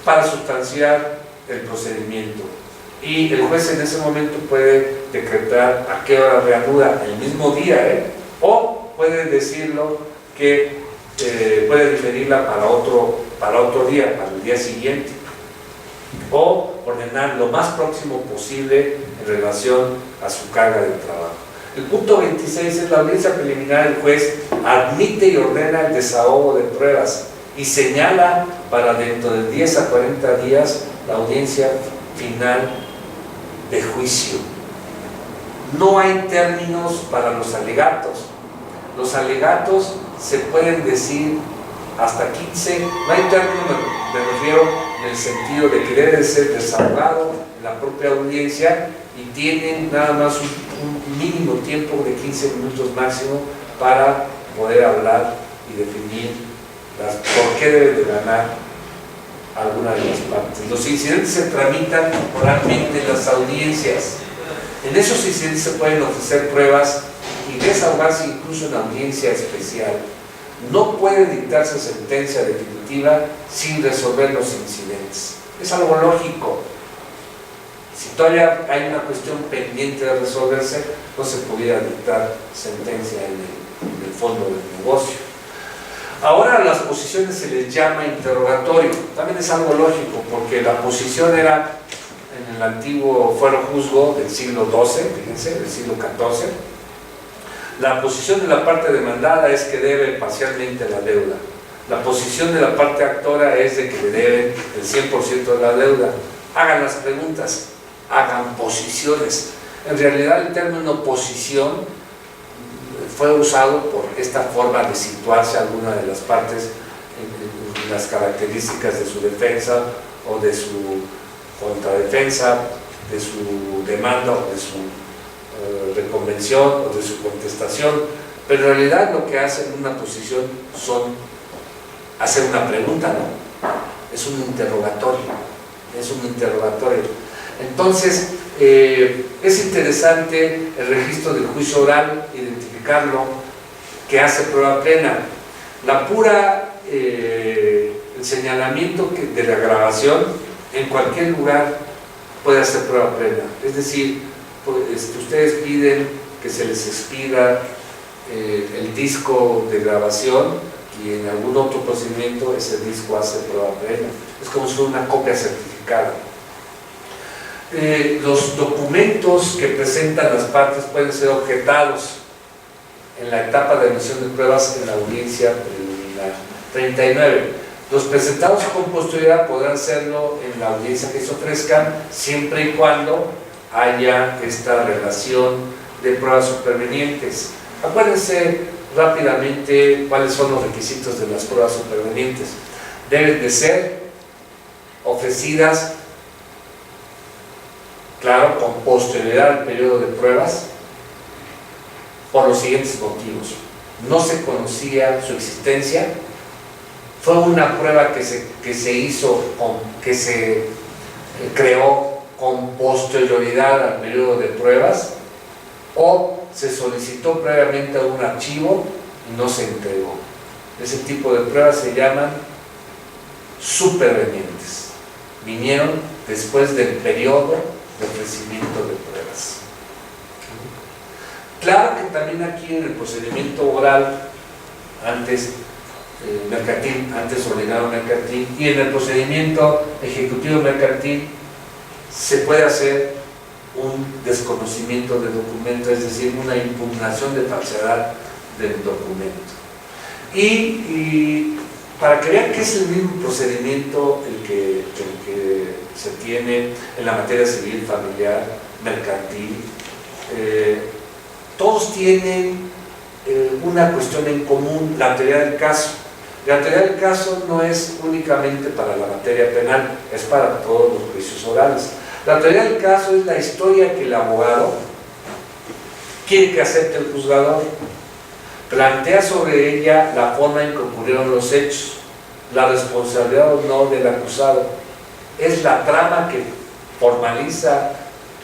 para sustanciar el procedimiento. Y el juez en ese momento puede decretar a qué hora reanuda el mismo día, o puede decirlo que puede diferirla para otro día, para el día siguiente, o ordenar lo más próximo posible en relación a su carga de trabajo. El punto 26 es: la audiencia preliminar, el juez admite y ordena el desahogo de pruebas y señala para dentro de 10 a 40 días la audiencia final de juicio. No hay términos para los alegatos. Los alegatos se pueden decir hasta 15, no hay término, me refiero en el sentido de que debe ser desahogado en la propia audiencia y tienen nada más un mínimo tiempo de 15 minutos máximo para poder hablar y definir por qué debe de ganar alguna de las partes. Los incidentes se tramitan oralmente en las audiencias. En esos incidentes se pueden ofrecer pruebas y desahogarse incluso en audiencia especial. No puede dictarse sentencia definitiva sin resolver los incidentes. Es algo lógico. Si todavía hay una cuestión pendiente de resolverse, no se pudiera dictar sentencia en el fondo del negocio. Ahora a las posiciones se les llama interrogatorio. También es algo lógico, porque la posición era en el antiguo fuero juzgo del siglo XII, fíjense, del siglo XIV. La posición de la parte demandada es que debe parcialmente la deuda. La posición de la parte actora es de que le deben el 100% de la deuda. Hagan las preguntas, hagan posiciones. En realidad el término posición fue usado por esta forma de situarse a alguna de las partes en las características de su defensa o de su contradefensa, de su demanda o de su reconvención o de su contestación, pero en realidad lo que hace en una posición son hacer una pregunta, ¿no? Es un interrogatorio, es un interrogatorio. Entonces, es interesante el registro del juicio oral, identificarlo, que hace prueba plena. La pura, el señalamiento de la grabación en cualquier lugar puede hacer prueba plena. Es decir, ustedes piden que se les expida el disco de grabación y en algún otro procedimiento ese disco hace prueba plena. Es como si fuera una copia certificada. Los documentos que presentan las partes pueden ser objetados en la etapa de emisión de pruebas en la audiencia preliminar. 39. Los presentados con posterioridad podrán hacerlo en la audiencia que se ofrezcan siempre y cuando haya esta relación de pruebas supervenientes. Acuérdense rápidamente cuáles son los requisitos de las pruebas supervenientes. Deben de ser ofrecidas, claro, con posterioridad al periodo de pruebas, por los siguientes motivos. No se conocía su existencia, fue una prueba que se hizo, que se creó con posterioridad al periodo de pruebas, o se solicitó previamente un archivo y no se entregó. Ese tipo de pruebas se llaman supervenientes. Vinieron después del periodo de ofrecimiento de pruebas. Claro que también aquí en el procedimiento oral, antes mercantil, antes ordenado mercantil, y en el procedimiento ejecutivo mercantil se puede hacer un desconocimiento del documento, es decir, una impugnación de falsedad del documento. Y para que vean que es el mismo procedimiento el que se tiene en la materia civil, familiar, mercantil, todos tienen una cuestión en común: la teoría del caso. La teoría del caso no es únicamente para la materia penal, es para todos los juicios orales. La teoría del caso es la historia que el abogado quiere que acepte el juzgador. Plantea sobre ella la forma en que ocurrieron los hechos, la responsabilidad o no del acusado. Es la trama que formaliza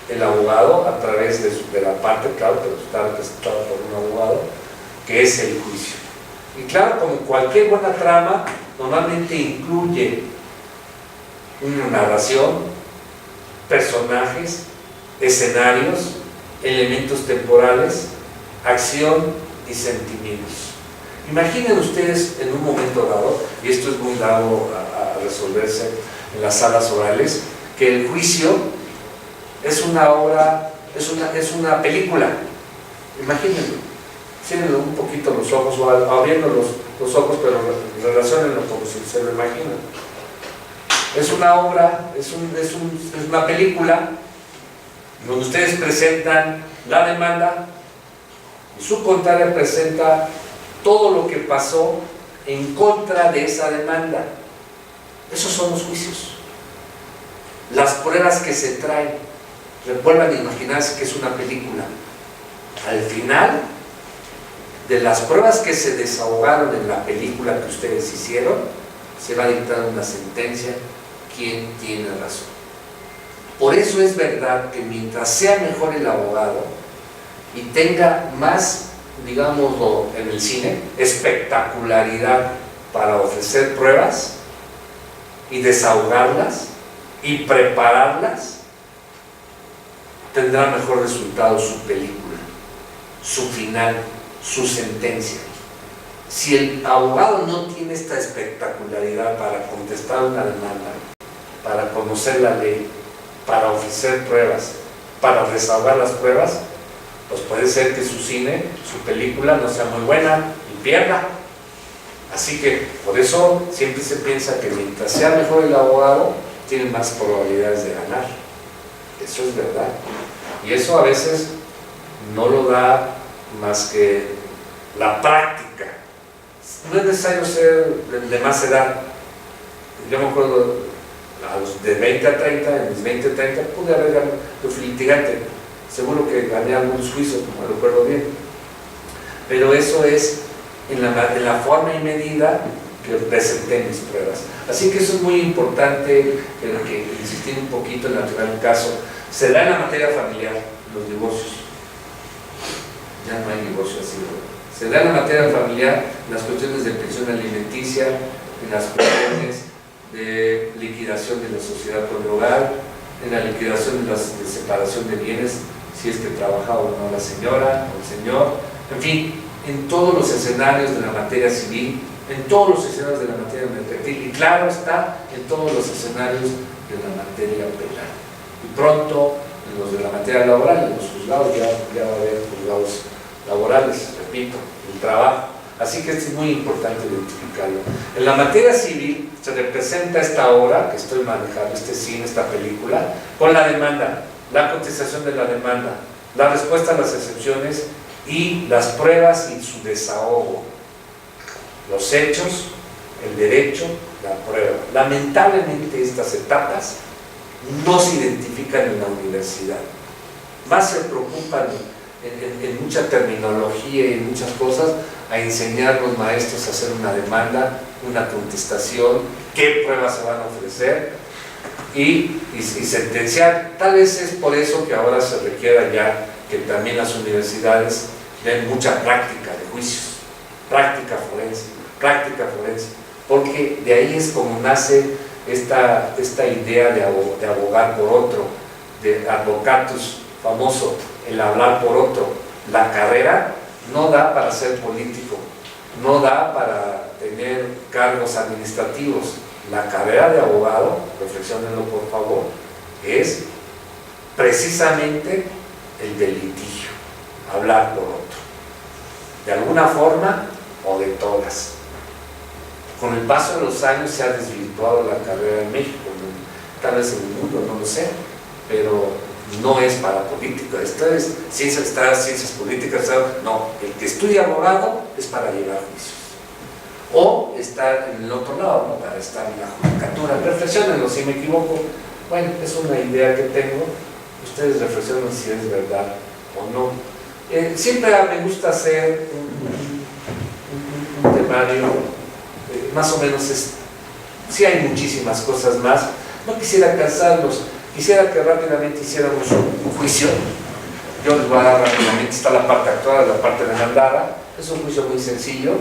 el abogado a través de la parte, claro, pero está representada por un abogado, que es el juicio. Y claro, como cualquier buena trama, normalmente incluye una narración, personajes, escenarios, elementos temporales, acción y sentimientos. Imaginen ustedes en un momento dado, y esto es muy dado a resolverse en las salas orales, que el juicio es una obra, es una película. Imagínenlo. Cierren un poquito los ojos o abriendo los ojos, pero relaciónenlo como si se lo imaginan. Es una obra, es una película donde ustedes presentan la demanda y su contraria presenta todo lo que pasó en contra de esa demanda. Esos son los juicios. Las pruebas que se traen. Vuelvan a imaginarse que es una película. Al final de las pruebas que se desahogaron en la película que ustedes hicieron, se va a dictar una sentencia. ¿Quién tiene razón? Por eso es verdad que mientras sea mejor el abogado y tenga más, digámoslo en el cine, espectacularidad para ofrecer pruebas y desahogarlas y prepararlas, tendrá mejor resultado su película, su final, su sentencia. Si el abogado no tiene esta espectacularidad para contestar una demanda, para conocer la ley, para ofrecer pruebas, para desahogar las pruebas, pues puede ser que su cine, su película no sea muy buena y pierda. Así que por eso siempre se piensa que mientras sea mejor el abogado, tiene más probabilidades de ganar. Eso es verdad. Y eso a veces no lo da más que la práctica. No es necesario ser de más edad. Yo me acuerdo, a los de 20 a 30, en mis 20 a 30, pude haber ganado, yo fui litigante. Seguro que gané algunos juicios, no me recuerdo bien. Pero eso es en la forma y medida que presenté mis pruebas. Así que eso es muy importante, que insistir un poquito en el caso. Se da en la materia familiar, los divorcios. Ya no hay divorcio así, ¿no? Se da en la materia familiar, en las cuestiones de pensión alimenticia, en las cuestiones de liquidación de la sociedad conyugal, en la liquidación de separación de bienes, si es que trabajaba o no la señora o el señor, en fin, en todos los escenarios de la materia civil, en todos los escenarios de la materia mercantil y claro está, en todos los escenarios de la materia penal. Y pronto, en los de la materia laboral, en los juzgados, ya va a haber juzgados laborales, repito, el trabajo. Así que esto es muy importante identificarlo. En la materia civil se representa esta obra que estoy manejando, este cine, esta película, con la demanda, la contestación de la demanda, la respuesta a las excepciones y las pruebas y su desahogo. Los hechos, el derecho, la prueba. Lamentablemente estas etapas no se identifican en la universidad. Más se preocupan en mucha terminología y en muchas cosas a enseñar a los maestros a hacer una demanda, una contestación, qué pruebas se van a ofrecer y sentenciar. Tal vez es por eso que ahora se requiera ya que también las universidades den mucha práctica de juicios, práctica forense, porque de ahí es como nace esta idea de abogar por otro, de advocatus famoso, el hablar por otro. La carrera no da para ser político, no da para tener cargos administrativos. La carrera de abogado, reflexionenlo por favor, es precisamente el del litigio, hablar por otro, de alguna forma o de todas. Con el paso de los años se ha desvirtuado la carrera en México, tal vez en el mundo, no lo sé, pero no es para política. Esto es ciencias políticas, no, el que estudia abogado es para llevar juicios o estar en el otro lado, ¿no? Para estar en la judicatura. Reflexionenlo si me equivoco. Bueno, es una idea que tengo, ustedes reflexionen si es verdad o no. Siempre me gusta hacer un temario, más o menos sí hay muchísimas cosas más. No quisiera cansarlos, quisiera que rápidamente hiciéramos un juicio. Yo les voy a dar rápidamente, está la parte actual, la parte demandada. Es un juicio muy sencillo.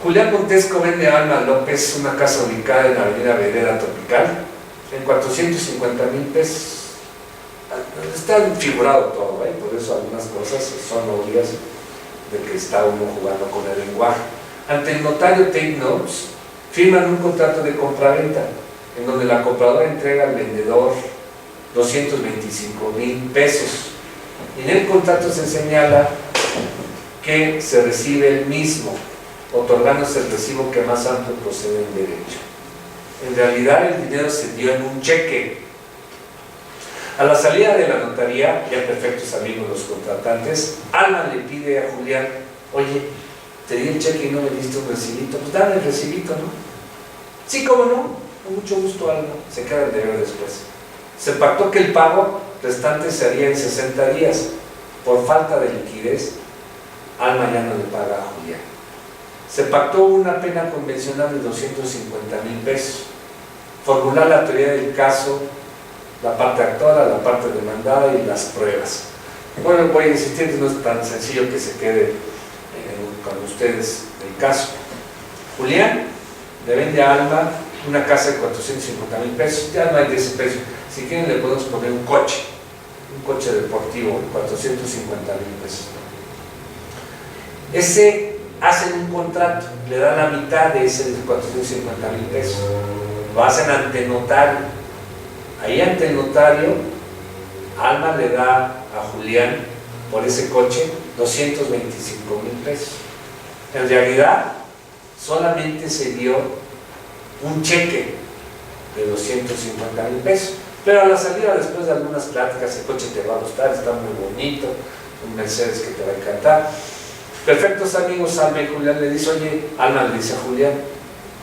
Julián Montesco vende a Alma López una casa ubicada en la avenida Vereda Tropical en 450,000 pesos. Está figurado todo, por eso algunas cosas son obvias de que está uno jugando con el lenguaje. Ante el notario Take Notes, firman un contrato de compraventa en donde la compradora entrega al vendedor 225,000 pesos. En el contrato se señala que se recibe el mismo, otorgándose el recibo que más amplio procede en derecho. En realidad el dinero se dio en un cheque. A la salida de la notaría, ya perfectos amigos los contratantes, Alma le pide a Julián, oye, te di el cheque y no me diste un recibito, pues dame el recibito, ¿no? Sí, cómo no, con mucho gusto, Alma, se quedan de ver después. Se pactó que el pago restante se haría en 60 días. Por falta de liquidez, Alma ya no le paga a Julián. Se pactó una pena convencional de 250,000 pesos. Formular la teoría del caso, la parte actora, la parte demandada y las pruebas. Bueno, voy a insistir, no es tan sencillo que se quede con ustedes el caso. Julián le vende a Alma una casa de 450,000 pesos, ya no hay de ese precio. Si quieren le podemos poner un coche deportivo, 450,000 pesos. Ese hacen un contrato, le dan la mitad de ese de 450,000 pesos. Lo hacen ante notario. Ahí ante el notario, Alma le da a Julián por ese coche 225,000 pesos. En realidad, solamente se dio un cheque de 250,000 pesos. Pero a la salida, después de algunas pláticas, el coche te va a gustar, está muy bonito, un Mercedes que te va a encantar. Perfectos amigos, Alma y Julián le dice, oye, Alma le dice a Julián,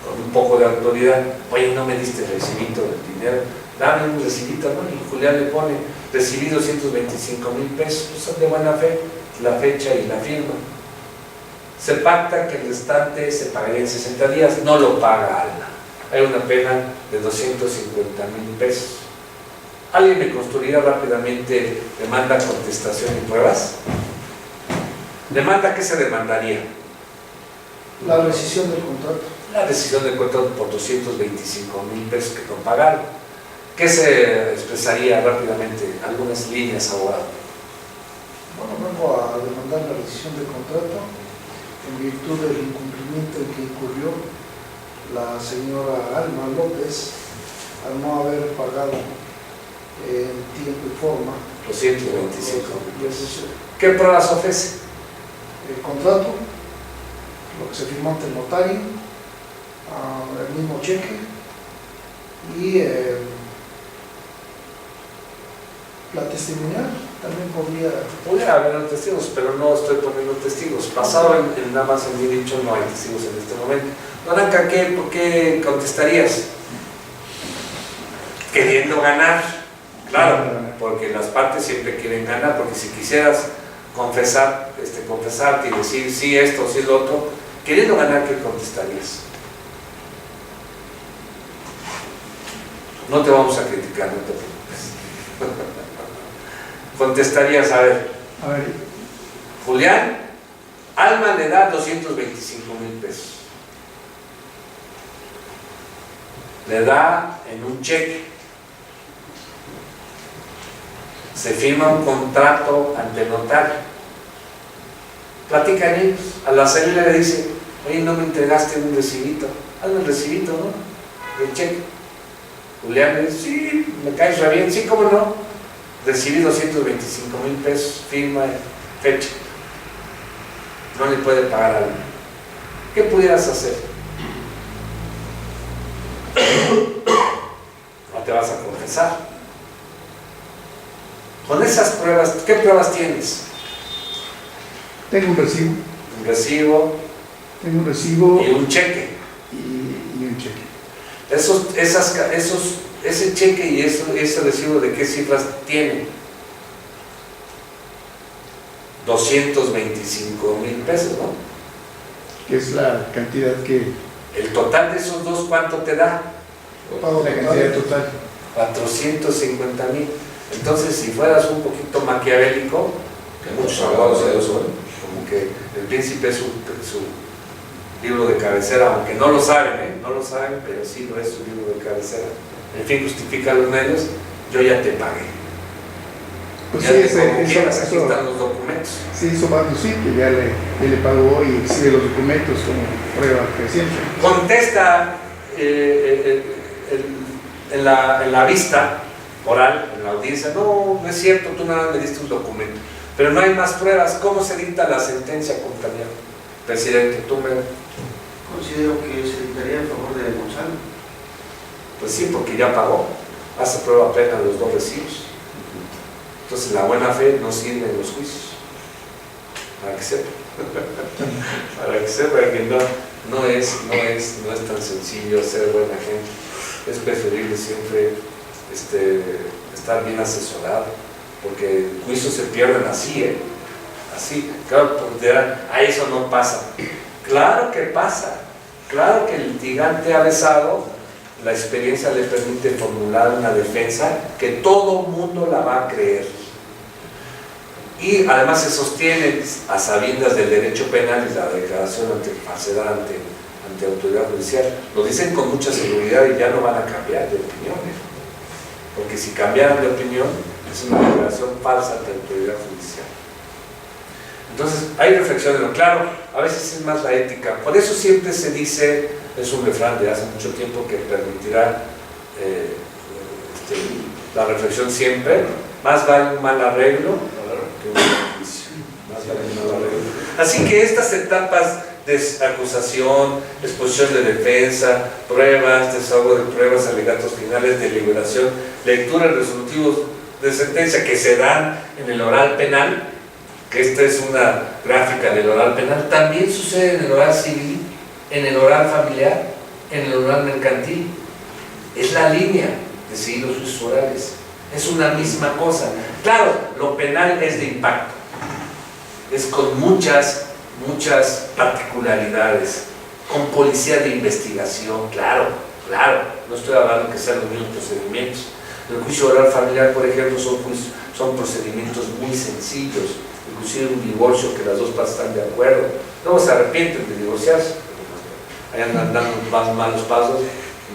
con un poco de autoridad, oye, no me diste el recibito del dinero, dame un recibito, ¿no? Y Julián le pone, recibí 225,000 pesos, pues son de buena fe, la fecha y la firma. Se pacta que el restante se pagaría en 60 días, no lo paga Alma. Hay una pena de 250,000 pesos. ¿Alguien me construirá rápidamente demanda, contestación y pruebas? ¿Demanda qué se demandaría? La rescisión del contrato. La rescisión del contrato por 225,000 pesos que no pagaron. ¿Qué se expresaría rápidamente? Algunas líneas, abogado. Bueno, vengo a demandar la rescisión del contrato en virtud del incumplimiento en que incurrió la señora Alma López al no haber pagado en tiempo y forma 225,000 pesos. ¿Qué pruebas ofrece? El contrato, lo que se firmó ante el notario, el mismo cheque y la testimonial también podría haber testigos, pero no estoy poniendo testigos. Basado en nada más en mi dicho, no hay testigos en este momento. Don Anca, ¿por qué contestarías? Queriendo ganar. Claro, porque las partes siempre quieren ganar, porque si quisieras confesarte y decir sí esto, sí lo otro, queriendo ganar, ¿qué contestarías? No te vamos a criticar, no te preocupes. Contestarías, a ver, Julián, Alma le da 225,000 pesos. Le da en un cheque. Se firma un contrato ante notario. Platican ellos. A la salida le dice, oye, no me entregaste un recibito. Hazme el recibito, ¿no? Del cheque. Julián le dice, sí, me caes re bien, sí, cómo no. Recibí 225,000 pesos, firma, fecha. No le puede pagar a Alma. ¿Qué pudieras hacer? No te vas a confesar. Con esas pruebas, ¿qué pruebas tienes? Tengo un recibo. Un recibo. Tengo un recibo. Y un cheque. Y un cheque. Ese cheque y ese recibo, ¿de qué cifras tiene? 225,000 pesos, ¿no? Que es la cantidad que... El total de esos dos, ¿cuánto te da? La cantidad total. 450,000. Entonces, si fueras un poquito maquiavélico, que muchos abogados de ellos son, como que El Príncipe es su libro de cabecera, aunque no lo saben, no lo saben, pero sí lo es su libro de cabecera. El fin justifica los medios, yo ya te pagué. Pues ya sí, aquí están los documentos. Sí, eso va a decir que ya le pagó y exhibe los documentos como prueba fehaciente. Contesta en la vista oral, en la audiencia, no es cierto, tú nada más me diste un documento, pero no hay más pruebas. ¿Cómo se dicta la sentencia, compañero? Presidente, tú me... Considero que se dictaría a favor de Gonzalo. Pues sí, porque ya pagó, hace prueba plena los dos recibos. Entonces la buena fe no sirve en los juicios, para que sepa, para que sepa que no es tan sencillo ser buena gente. Es preferible siempre estar bien asesorado, porque el juicio se pierden así, así, claro, porque dirán, eso no pasa. Claro que pasa, claro que el litigante avesado, la experiencia le permite formular una defensa que todo mundo la va a creer. Y además se sostiene a sabiendas del derecho penal y la declaración ante falsedad ante autoridad judicial. Lo dicen con mucha seguridad y ya no van a cambiar de opinión, porque si cambiaran de opinión es una declaración falsa ante autoridad judicial. Entonces hay reflexión de lo claro, a veces es más la ética. Por eso siempre se dice, es un refrán de hace mucho tiempo que permitirá la reflexión siempre, más vale un mal arreglo que un buen juicio. Más vale un mal arreglo. Así que estas etapas de acusación, exposición de defensa, pruebas, desahogo de pruebas, alegatos finales, deliberación, lectura de resolutivos de sentencia que se dan en el oral penal, que esta es una gráfica del oral penal, también sucede en el oral civil, en el oral familiar, en el oral mercantil. Es la línea de seguir los juicios orales, es una misma cosa. Claro, lo penal es de impacto, es con muchas particularidades, con policía de investigación, claro, no estoy hablando que sean los mismos procedimientos. En el juicio oral familiar, por ejemplo, son procedimientos muy sencillos, inclusive un divorcio que las dos partes están de acuerdo, luego se arrepienten de divorciarse, ahí andan dando más malos pasos,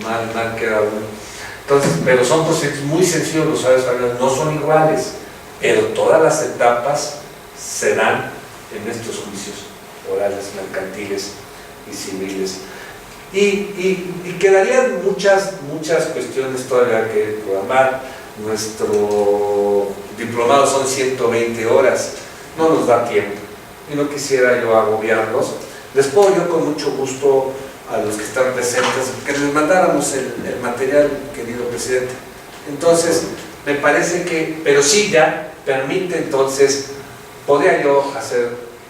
mal queda uno. Entonces, pero son procedimientos muy sencillos, los orales familiares no son iguales, pero todas las etapas se dan en estos juicios orales, mercantiles y civiles. Y quedarían muchas cuestiones todavía que programar. Nuestro diplomado son 120 horas, no nos da tiempo y no quisiera yo agobiarlos. Les puedo yo con mucho gusto a los que están presentes que les mandáramos el material, querido presidente. Entonces me parece que, pero sí ya permite, entonces podría yo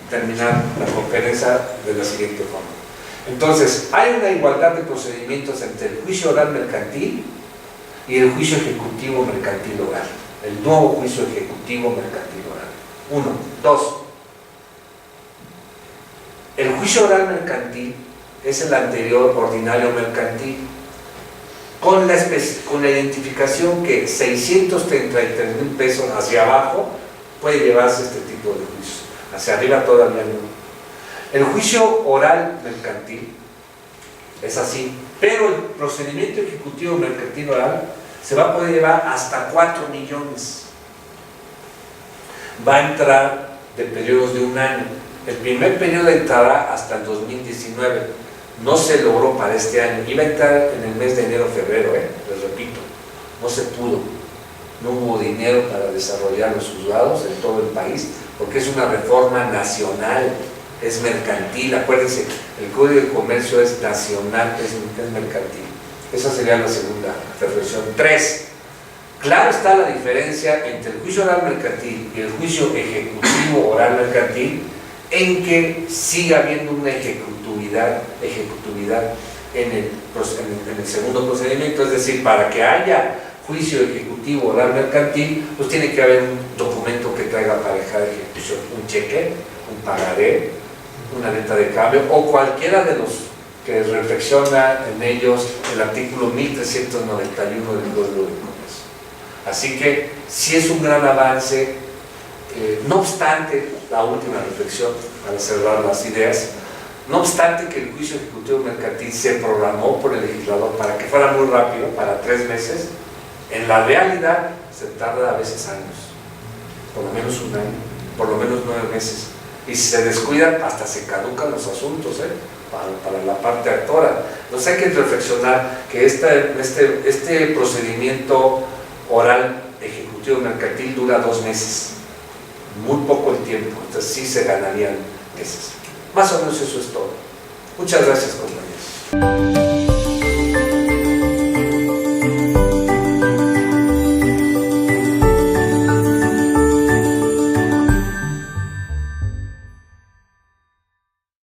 terminar la conferencia de la siguiente forma. Entonces, hay una igualdad de procedimientos entre el juicio oral mercantil y el juicio ejecutivo mercantil oral. El nuevo juicio ejecutivo mercantil oral. 1. 2. El juicio oral mercantil es el anterior ordinario mercantil, con la identificación que 633,000 pesos hacia abajo puede llevarse este tipo de juicios. Hacia arriba todavía no. El juicio oral mercantil es así, pero el procedimiento ejecutivo mercantil oral se va a poder llevar hasta 4 millones. Va a entrar de periodos de un año. El primer periodo entrará hasta el 2019. No se logró para este año. Iba a entrar en el mes de enero-febrero, les repito. No se pudo. No hubo dinero para desarrollar los juzgados en todo el país, porque es una reforma nacional, es mercantil. Acuérdense, el Código de Comercio es nacional, es mercantil. Esa sería la segunda reflexión. 3. Claro está la diferencia entre el juicio oral mercantil y el juicio ejecutivo oral mercantil, en que siga habiendo una ejecutividad en el segundo procedimiento. Es decir, para que haya juicio ejecutivo oral mercantil, pues tiene que haber un documento que traiga aparejada de ejecución, un cheque, un pagaré, una letra de cambio o cualquiera de los que reflexiona en ellos el artículo 1391 del Código de Comercio. Así que sí es un gran avance. No obstante, la última reflexión para cerrar las ideas, no obstante que el juicio ejecutivo mercantil se programó por el legislador para que fuera muy rápido, para 3 meses, en la realidad se tarda a veces años, por lo menos un año, por lo menos 9 meses, y si se descuidan hasta se caducan los asuntos para la parte actora. Entonces hay que reflexionar que este procedimiento oral ejecutivo mercantil dura 2 meses, muy poco el tiempo, entonces sí se ganarían meses. Más o menos eso es todo. Muchas gracias, compañeros.